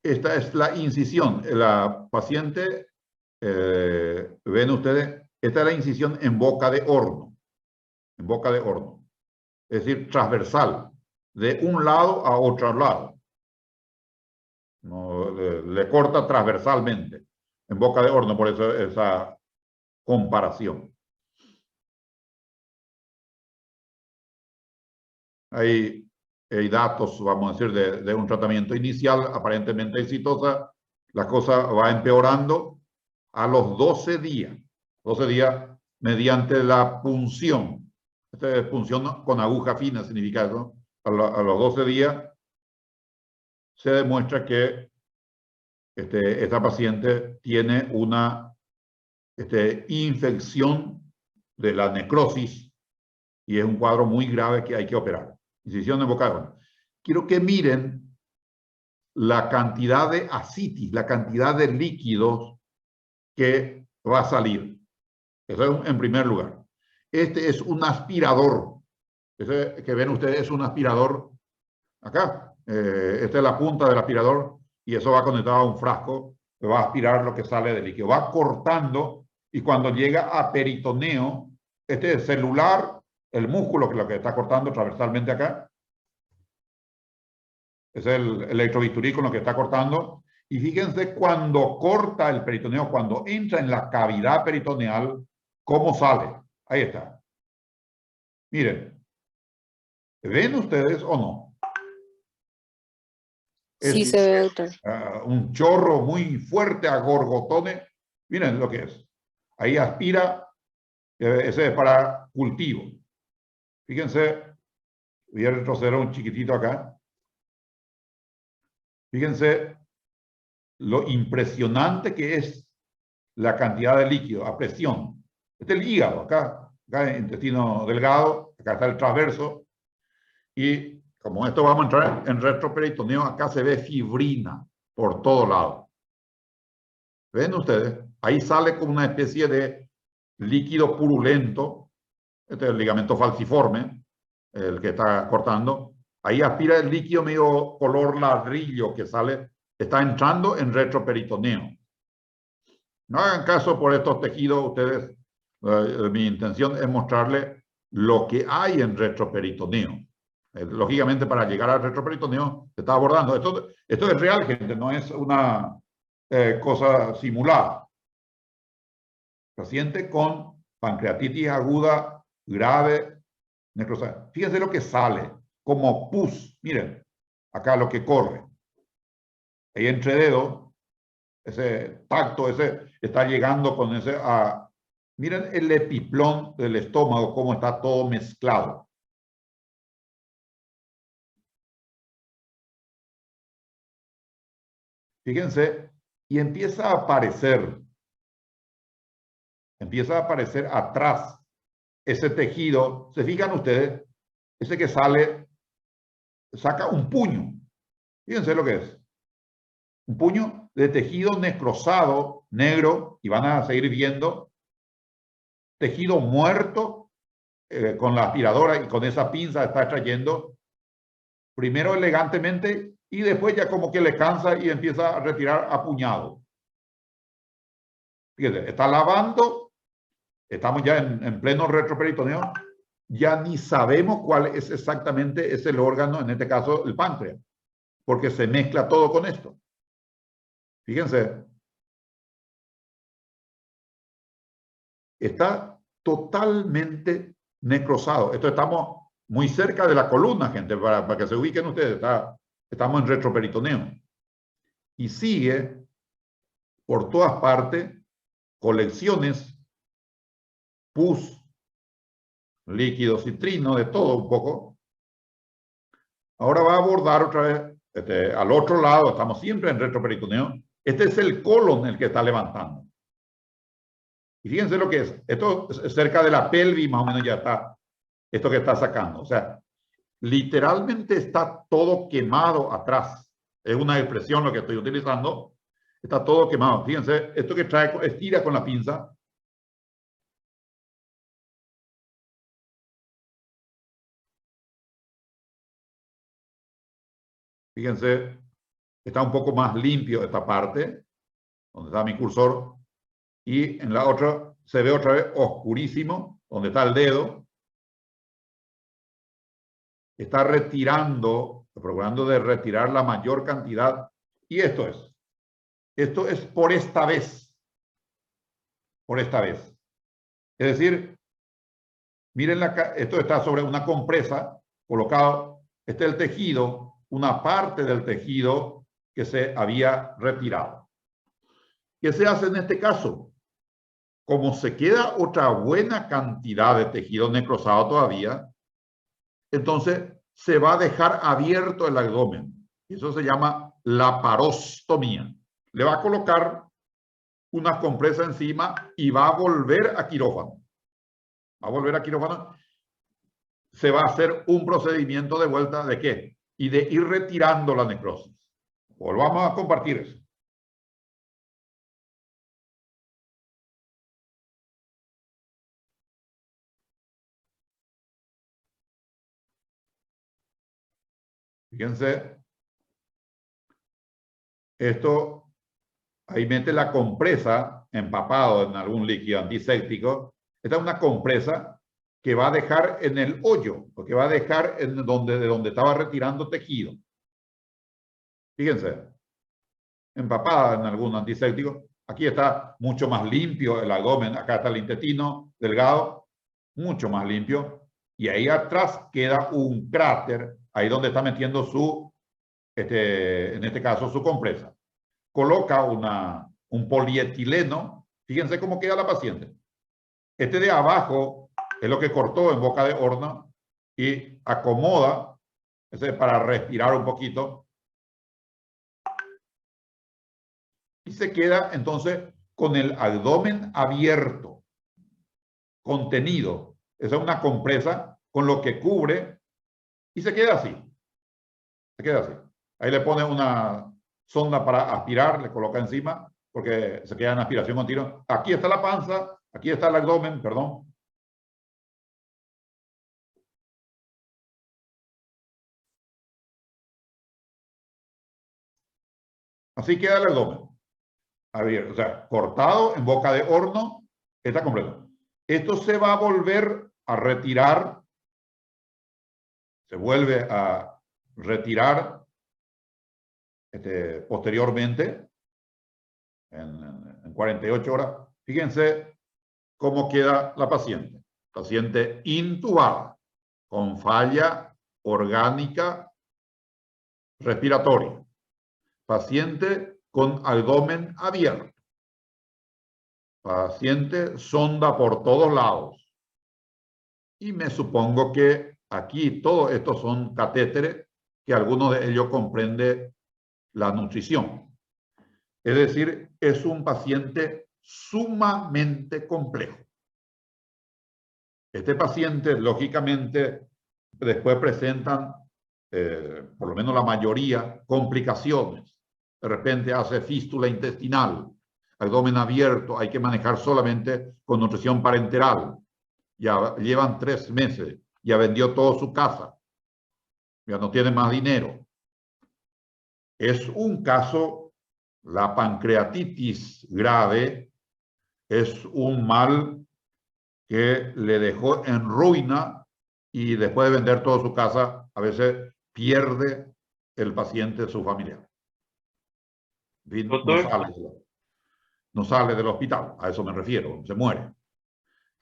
S1: Esta es la incisión. La paciente, ven ustedes, esta es la incisión en boca de horno. En boca de horno. Es decir, transversal. De un lado a otro lado. No, le corta transversalmente. En boca de horno, por eso esa comparación. Hay datos, vamos a decir, de un tratamiento inicial aparentemente exitosa. La cosa va empeorando a los 12 días. 12 días mediante la punción. Esta es punción con aguja fina, significa eso. A los 12 días se demuestra que esta paciente tiene una infección de la necrosis y es un cuadro muy grave que hay que operar. Incisión en boca de horno. Quiero que miren la cantidad de ascitis, la cantidad de líquidos que va a salir. Eso en primer lugar. Este es un aspirador. Ese que ven ustedes es un aspirador acá. Esta es la punta del aspirador y eso va conectado a un frasco que va a aspirar lo que sale del líquido. Va cortando y cuando llega a peritoneo, este es celular, el músculo que es lo que está cortando transversalmente acá. Es el electrobisturí con lo que está cortando. Y fíjense cuando corta el peritoneo, cuando entra en la cavidad peritoneal, cómo sale. Ahí está. Miren. ¿Ven ustedes o no?
S2: Sí, se ve, doctor.
S1: Un chorro muy fuerte a gorgotones. Miren lo que es. Ahí aspira. Ese es para cultivo. Fíjense. Voy a retroceder un chiquitito acá. Fíjense lo impresionante que es la cantidad de líquido a presión. Este es el hígado, acá el intestino delgado, acá está el transverso. Y como esto vamos a entrar en retroperitoneo, acá se ve fibrina por todo lado. ¿Ven ustedes? Ahí sale como una especie de líquido purulento. Este es el ligamento falciforme, el que está cortando. Ahí aspira el líquido medio color ladrillo que sale, está entrando en retroperitoneo. No hagan caso por estos tejidos, ustedes, mi intención es mostrarles lo que hay en retroperitoneo. Lógicamente, para llegar al retroperitoneo, se está abordando. Esto es real, gente, no es una cosa simulada. Paciente con pancreatitis aguda, grave, necrosa. Fíjense lo que sale, como pus. Miren, acá lo que corre. Ahí entre dedos, ese tacto, ese está llegando con ese Miren el epiplón del estómago, cómo está todo mezclado. Fíjense, y empieza a aparecer atrás ese tejido. ¿Se fijan ustedes? Ese que sale, saca un puño. Fíjense lo que es. Un puño de tejido necrosado, negro, y van a seguir viendo tejido muerto con la aspiradora y con esa pinza está extrayendo, primero elegantemente y después ya como que le cansa y empieza a retirar a puñado. Fíjense, está lavando, estamos ya en pleno retroperitoneo, ya ni sabemos cuál es exactamente el órgano, en este caso el páncreas, porque se mezcla todo con esto. Fíjense, está totalmente necrosado. Esto estamos muy cerca de la columna, gente, para que se ubiquen ustedes. Estamos en retroperitoneo. Y sigue por todas partes colecciones, pus, líquido citrino, de todo un poco. Ahora va a abordar otra vez al otro lado, estamos siempre en retroperitoneo. Este es el colon el que está levantando. Y fíjense lo que es. Esto es cerca de la pelvis, más o menos ya está. Esto que está sacando. O sea, literalmente está todo quemado atrás. Es una expresión lo que estoy utilizando. Está todo quemado. Fíjense, esto que trae, estira con la pinza. Fíjense, está un poco más limpio esta parte, donde está mi cursor. Y en la otra se ve otra vez oscurísimo, donde está el dedo. Está retirando, procurando de retirar la mayor cantidad. Y esto es por esta vez. Por esta vez. Es decir, miren, esto está sobre una compresa colocado. Este es el tejido, una parte del tejido que se había retirado. ¿Qué se hace en este caso? Como se queda otra buena cantidad de tejido necrosado todavía, entonces se va a dejar abierto el abdomen. Eso se llama laparostomía. Le va a colocar una compresa encima y va a volver a quirófano. Va a volver a quirófano. Se va a hacer un procedimiento de vuelta ¿de qué? Y de ir retirando la necrosis. Volvamos a compartir eso. Fíjense, esto, ahí mete la compresa empapado en algún líquido antiséptico. Esta es una compresa que va a dejar en el hoyo, o que va a dejar de donde estaba retirando tejido. Fíjense, empapada en algún antiséptico. Aquí está mucho más limpio el abdomen, acá está el intestino delgado, mucho más limpio. Y ahí atrás queda un cráter, ahí donde está metiendo en este caso, su compresa. Coloca un polietileno. Fíjense cómo queda la paciente. Este de abajo es lo que cortó en boca de horno y acomoda, para respirar un poquito. Y se queda entonces con el abdomen abierto, contenido. Esa es una compresa con lo que cubre y se queda así. Se queda así. Ahí le pone una sonda para aspirar, le coloca encima porque se queda en aspiración continua. Aquí está la panza, aquí está el abdomen, perdón. Así queda el abdomen. Abierto, o sea, cortado en boca de horno, está completo. Esto se va a volver a retirar, se vuelve a retirar posteriormente, en 48 horas. Fíjense cómo queda la paciente. Paciente intubada, con falla orgánica respiratoria. Paciente con abdomen abierto. paciente sonda por todos lados. Y me supongo que aquí todos estos son catéteres que algunos de ellos comprende la nutrición. Es decir, es un paciente sumamente complejo. Este paciente, lógicamente, después presentan, por lo menos la mayoría, complicaciones. De repente hace fístula intestinal, abdomen abierto, hay que manejar solamente con nutrición parenteral. Ya llevan 3 meses, ya vendió toda su casa, ya no tiene más dinero. Es un caso, la pancreatitis grave es un mal que le dejó en ruina y después de vender toda su casa, a veces pierde el paciente su familiar. No sale del hospital, a eso me refiero, se muere.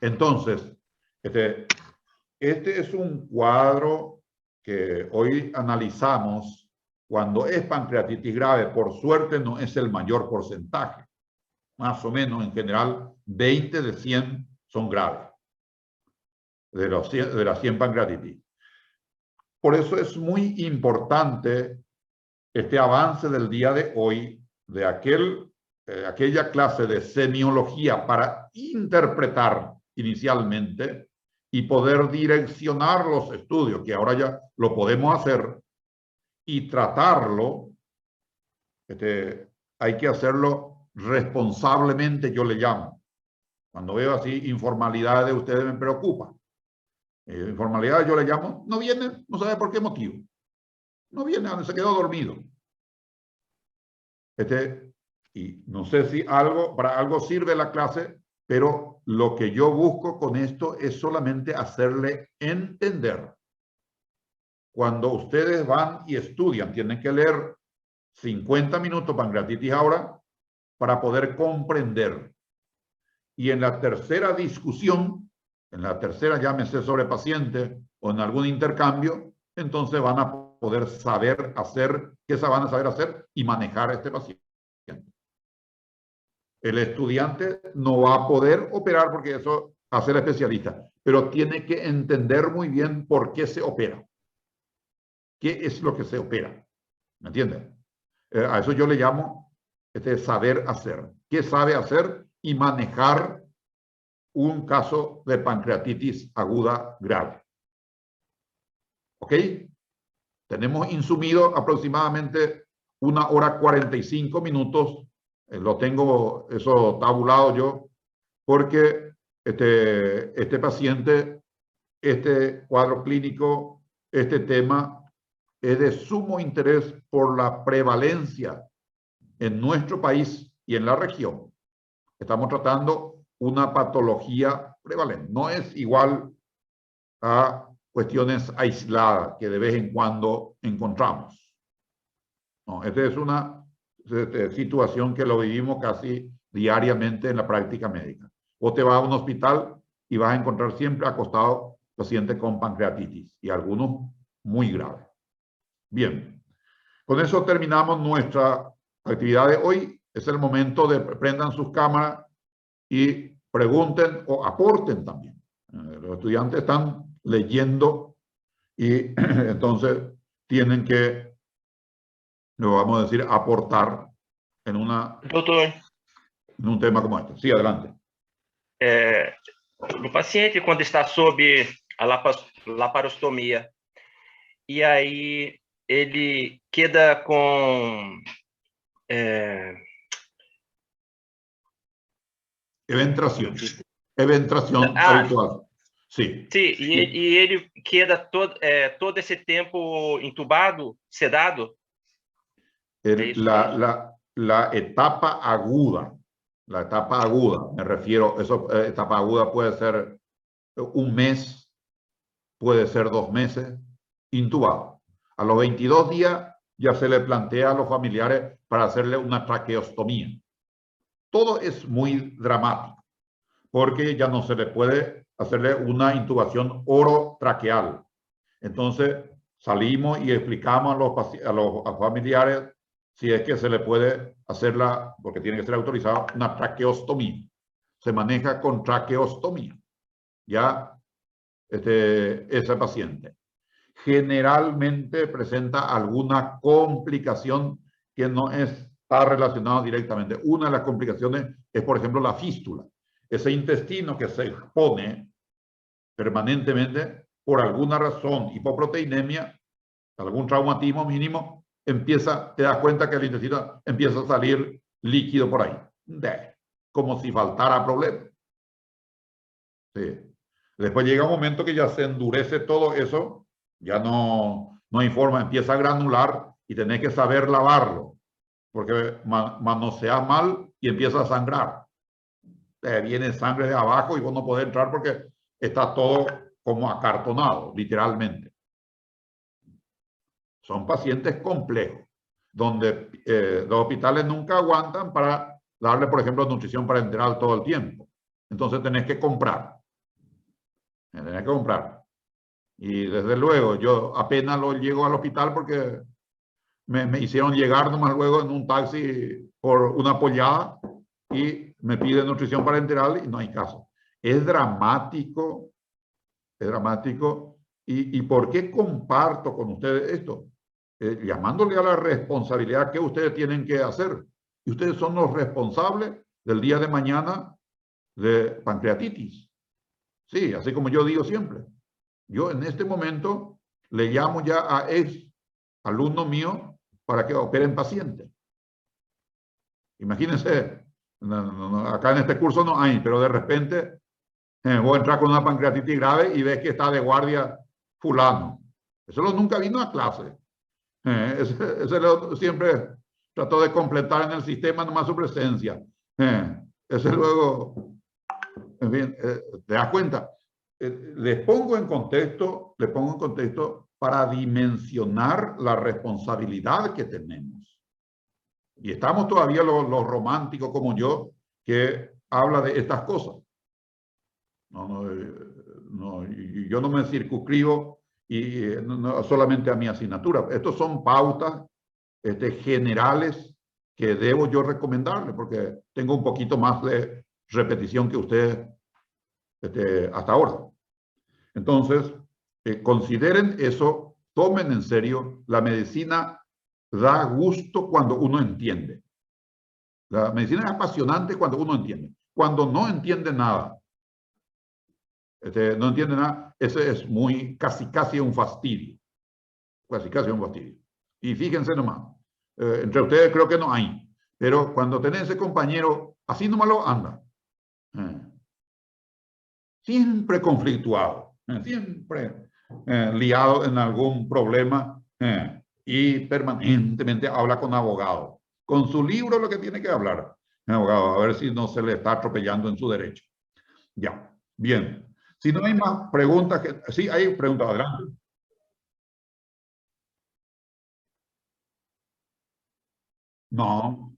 S1: Entonces, este es un cuadro que hoy analizamos cuando es pancreatitis grave. Por suerte no es el mayor porcentaje. Más o menos, en general, 20 de 100 son graves. De las 100 pancreatitis. Por eso es muy importante este avance del día de hoy de aquella clase de semiología para interpretar inicialmente y poder direccionar los estudios, que ahora ya lo podemos hacer, y tratarlo. Hay que hacerlo responsablemente, yo le llamo. Cuando veo así informalidades de ustedes me preocupa. Informalidad yo le llamo, no viene, no sabe por qué motivo. No viene, se quedó dormido. Y no sé si para algo sirve la clase, pero lo que yo busco con esto es solamente hacerle entender. Cuando ustedes van y estudian, tienen que leer 50 minutos pancreatitis ahora para poder comprender. Y en la tercera discusión, en la tercera, llámese sobre paciente o en algún intercambio, entonces van a poder saber hacer, ¿qué van a saber hacer? Y manejar a este paciente. El estudiante no va a poder operar porque eso hace el especialista, pero tiene que entender muy bien por qué se opera. ¿Qué es lo que se opera? ¿Me entienden? A eso yo le llamo saber hacer. ¿Qué sabe hacer? Y manejar un caso de pancreatitis aguda grave. ¿Ok? Tenemos insumido aproximadamente 1 hora 45 minutos. Lo tengo eso tabulado yo, porque este paciente, este cuadro clínico, este tema es de sumo interés por la prevalencia en nuestro país y en la región. Estamos tratando una patología prevalente. No es igual a cuestiones aisladas que de vez en cuando encontramos. No, esta es una situación que lo vivimos casi diariamente en la práctica médica. O te vas a un hospital y vas a encontrar siempre acostado pacientes con pancreatitis y algunos muy graves. Bien, con eso terminamos nuestra actividad de hoy. Es el momento de prendan sus cámaras y pregunten o aporten también. Los estudiantes están leyendo y entonces tienen que, lo vamos a decir, aportar en
S4: Doutor,
S1: en un tema como este. Sí, adelante.
S4: O paciente, quando está sob a laparostomia, e aí ele queda com
S1: Eventración habitual. Sí.
S4: Sim, e ele queda todo esse tempo entubado, sedado?
S1: La etapa aguda, me refiero, etapa aguda puede ser 1 mes, puede ser 2 meses, intubado. A los 22 días ya se le plantea a los familiares para hacerle una traqueostomía. Todo es muy dramático, porque ya no se le puede hacerle una intubación orotraqueal. Entonces salimos y explicamos a los familiares si es que se le puede hacerla, porque tiene que ser autorizada, una traqueostomía. se maneja con traqueostomía. Ya ese paciente generalmente presenta alguna complicación que no está relacionada directamente. Una de las complicaciones es, por ejemplo, la fístula. Ese intestino que se expone permanentemente por alguna razón, hipoproteinemia, algún traumatismo mínimo, te das cuenta que el intestino empieza a salir líquido por ahí. Como si faltara problema. Sí. Después llega un momento que ya se endurece todo eso, ya no hay forma, empieza a granular y tenés que saber lavarlo, porque manoseas mal y empieza a sangrar. Viene sangre de abajo y vos no podés entrar porque está todo como acartonado, literalmente. Son pacientes complejos, donde los hospitales nunca aguantan para darle, por ejemplo, nutrición parenteral todo el tiempo. Entonces tenés que comprar. Tenés que comprar. Y desde luego, yo apenas lo llego al hospital porque me hicieron llegar nomás luego en un taxi por una pollada y me piden nutrición parenteral y no hay caso. Es dramático, es dramático. ¿Y por qué comparto con ustedes esto? Llamándole a la responsabilidad que ustedes tienen que hacer. Y ustedes son los responsables del día de mañana de pancreatitis. Sí, así como yo digo siempre. Yo en este momento le llamo ya a ex alumno mío para que operen pacientes. Imagínense, acá en este curso no hay, pero de repente voy a entrar con una pancreatitis grave y ves que está de guardia fulano. Eso nunca vino a clase. Ese siempre trató de completar en el sistema nomás su presencia. Ese luego, en fin, ¿te das cuenta? Les pongo en contexto para dimensionar la responsabilidad que tenemos. Y estamos todavía los románticos como yo, que habla de estas cosas. Yo no me circunscribo no solamente a mi asignatura. Estos son pautas generales que debo yo recomendarle, porque tengo un poquito más de repetición que ustedes hasta ahora. Entonces, consideren eso, tomen en serio. La medicina da gusto cuando uno entiende. La medicina es apasionante cuando uno entiende. Cuando no entiende nada, ese es casi un fastidio. Casi un fastidio. Y fíjense nomás, entre ustedes creo que no hay, pero cuando tenés ese compañero, así nomás lo anda. Siempre conflictuado, siempre liado en algún problema y permanentemente habla con abogado. Con su libro lo que tiene que hablar, abogado, a ver si no se le está atropellando en su derecho. Ya, bien. Si no hay más preguntas, sí, hay preguntas, adelante. No.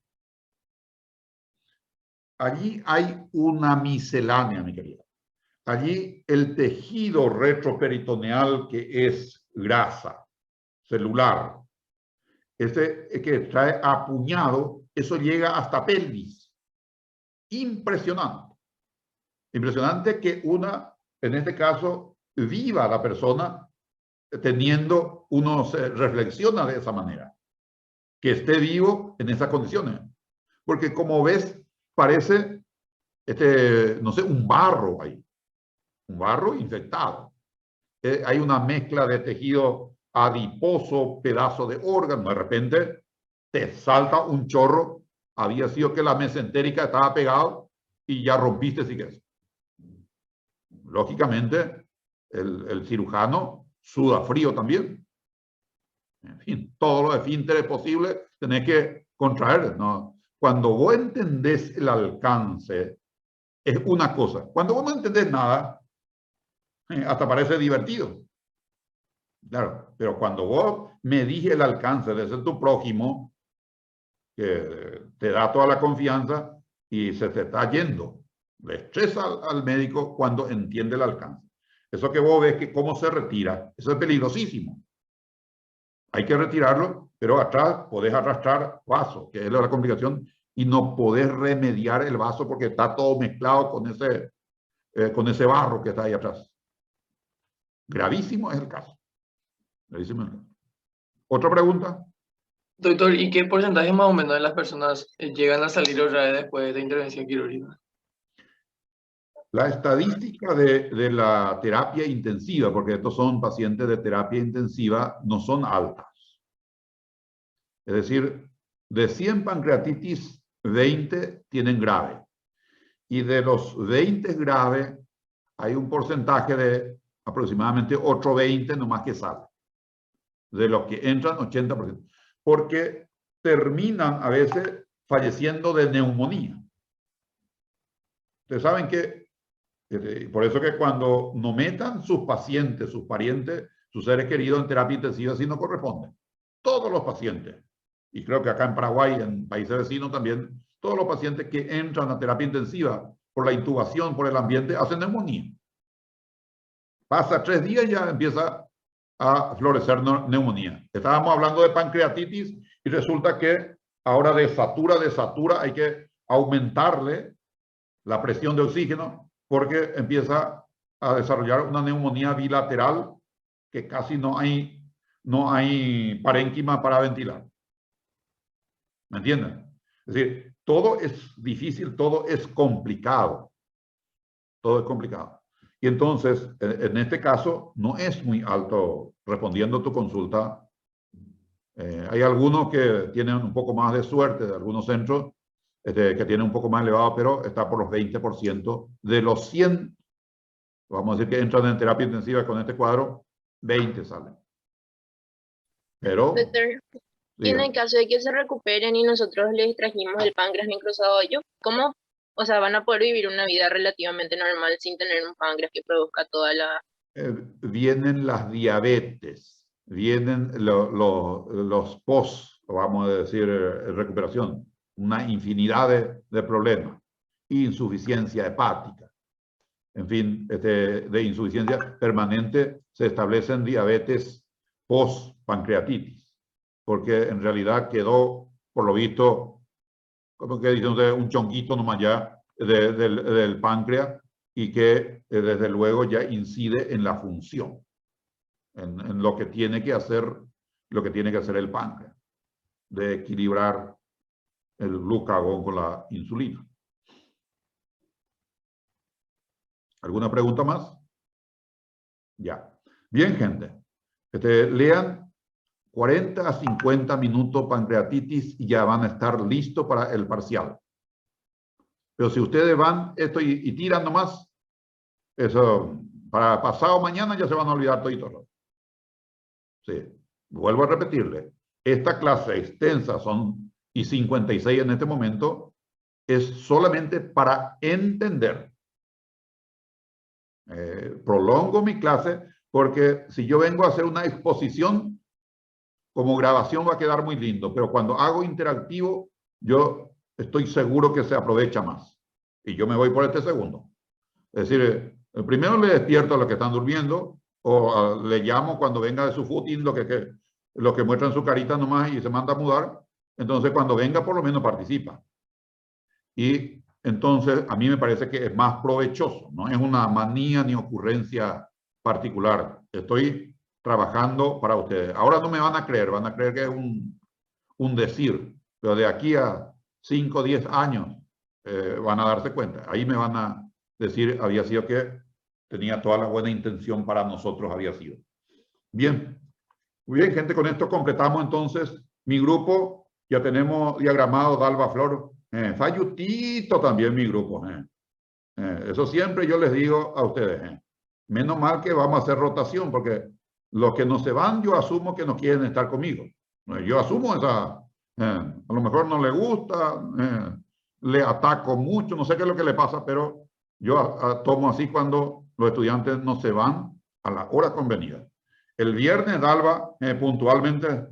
S1: Allí hay una miscelánea, mi querida. Allí el tejido retroperitoneal, que es grasa celular, ese que trae apuñado, eso llega hasta pelvis. Impresionante. Impresionante que en este caso, viva la persona teniendo, uno se reflexiona de esa manera, que esté vivo en esas condiciones. Porque como ves, parece, no sé, un barro ahí. Un barro infectado. Hay una mezcla de tejido adiposo, pedazo de órgano. De repente te salta un chorro. Había sido que la mesentérica estaba pegado y ya rompiste, si quieres. Lógicamente, el cirujano suda frío también. En fin, todos los esfínteres posibles tenés que contraer, ¿no? Cuando vos entendés el alcance, es una cosa. Cuando vos no entendés nada, hasta parece divertido. Claro, pero cuando vos medís el alcance de ser tu prójimo, que te da toda la confianza y se te está yendo, le estresa al médico cuando entiende el alcance. Eso que vos ves que cómo se retira, eso es peligrosísimo. Hay que retirarlo, pero atrás podés arrastrar vasos, que es la complicación y no podés remediar el vaso porque está todo mezclado con ese barro que está ahí atrás. Gravísimo es el caso. Gravísimo es el caso. ¿Otra pregunta?
S9: Doctor, ¿y qué porcentaje más o menos de las personas llegan a salir otra vez después de la intervención quirúrgica?
S1: La estadística de la terapia intensiva, porque estos son pacientes de terapia intensiva, no son altas. Es decir, de 100 pancreatitis, 20 tienen grave. Y de los 20 graves, hay un porcentaje de aproximadamente otro 20 nomás que sale. De los que entran, 80%. Porque terminan a veces falleciendo de neumonía. Ustedes saben que, por eso que cuando no metan sus pacientes, sus parientes, sus seres queridos en terapia intensiva, así no corresponde. Todos los pacientes, y creo que acá en Paraguay, en países vecinos también, todos los pacientes que entran a terapia intensiva por la intubación, por el ambiente, hacen neumonía. Pasa 3 días y ya empieza a florecer neumonía. Estábamos hablando de pancreatitis y resulta que ahora de satura, hay que aumentarle la presión de oxígeno porque empieza a desarrollar una neumonía bilateral que casi no hay parénquima para ventilar. ¿Me entienden? Es decir, todo es difícil, todo es complicado. Todo es complicado. Y entonces, en este caso, no es muy alto, respondiendo a tu consulta. Hay algunos que tienen un poco más de suerte, de algunos centros, que tienen un poco más elevado, pero está por los 20%. De los 100, vamos a decir que entran en terapia intensiva con este cuadro, 20 salen. Pero...
S13: Doctor, y en el caso de que se recuperen y nosotros les trajimos el páncreas necrosado a ellos, ¿cómo? O sea, van a poder vivir una vida relativamente normal sin tener un páncreas que produzca toda la...
S1: vienen las diabetes, vienen los post, vamos a decir, recuperación, una infinidad de problemas, insuficiencia hepática, en fin, de insuficiencia permanente se establecen diabetes post-pancreatitis, porque en realidad quedó, por lo visto, como que dicen ustedes, un chonquito nomás ya del páncreas y que desde luego ya incide en la función, en lo que tiene que hacer el páncreas, de equilibrar el glucagón con la insulina. ¿Alguna pregunta más? Ya. Bien, gente. Lean 40 a 50 minutos pancreatitis y ya van a estar listos para el parcial. Pero si ustedes van esto y tiran nomás, eso, para pasado mañana ya se van a olvidar todito. Sí, vuelvo a repetirle. Esta clase extensa son y 56 en este momento, es solamente para entender. Prolongo mi clase porque si yo vengo a hacer una exposición, como grabación va a quedar muy lindo, pero cuando hago interactivo, yo estoy seguro que se aprovecha más. Y yo me voy por este segundo. Es decir, primero le despierto a los que están durmiendo, o le llamo cuando venga de su footing, lo que muestran su carita nomás y se manda a mudar. Entonces, cuando venga, por lo menos participa. Y entonces, a mí me parece que es más provechoso. No es una manía ni ocurrencia particular. Estoy trabajando para ustedes. Ahora no me van a creer que es un decir, pero de aquí a 5 o 10 años van a darse cuenta. Ahí me van a decir, había sido que tenía toda la buena intención para nosotros, había sido. Bien, muy bien, gente, con esto completamos entonces mi grupo. Ya tenemos diagramado Dalva Flor. Fayutito también mi grupo. Eso siempre yo les digo a ustedes. Menos mal que vamos a hacer rotación, porque los que no se van, yo asumo que no quieren estar conmigo. Yo asumo esa... a lo mejor no le gusta, le ataco mucho, no sé qué es lo que le pasa, pero yo tomo así cuando los estudiantes no se van a la hora convenida. El viernes, Dalva, puntualmente,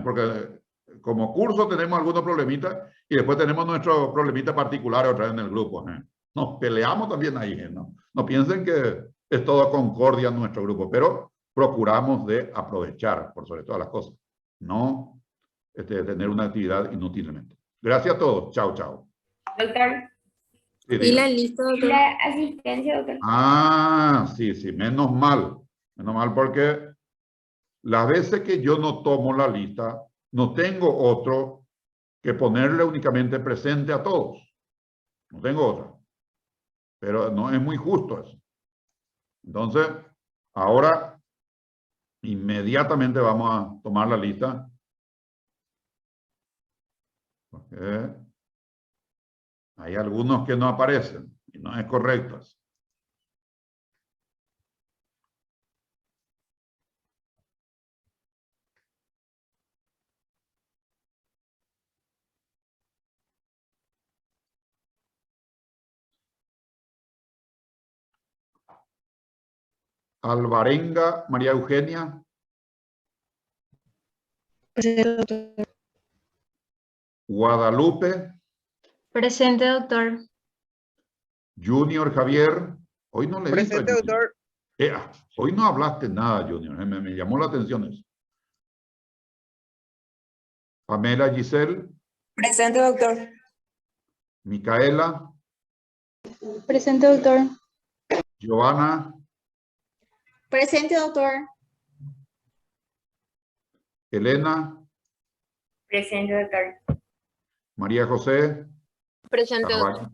S1: porque como curso tenemos algunos problemitas y después tenemos nuestros problemitas particulares otra vez en el grupo. Nos peleamos también ahí, ¿no? No piensen que es todo concordia en nuestro grupo, pero procuramos de aprovechar, por sobre todas las cosas, no tener una actividad inútilmente. Gracias a todos. Chao, chao.
S6: Doctor,
S1: Sí,
S2: ¿Y
S1: diga.
S2: la lista,
S6: ¿y
S2: doctor?
S6: la asistencia, doctor?
S1: Ah, sí, sí, menos mal. Menos mal porque las veces que yo no tomo la lista, no tengo otro que ponerle únicamente presente a todos. No tengo otra. Pero no es muy justo eso. Entonces, ahora inmediatamente vamos a tomar la lista. Porque hay algunos que no aparecen y no es correcto eso. Alvarenga, María Eugenia.
S10: Presente, doctor.
S1: Guadalupe,
S10: Presente, doctor.
S1: Junior Javier. Hoy no le he visto a
S14: Presente,
S1: Junior.
S14: doctor.
S1: Hoy no hablaste nada, Junior. Me llamó la atención eso. Pamela Giselle,
S2: Presente, doctor.
S1: Micaela,
S10: Presente, doctor.
S1: Giovanna,
S10: Presente, doctor.
S1: Elena,
S6: Presente, doctor.
S1: María José,
S13: Presente, doctor.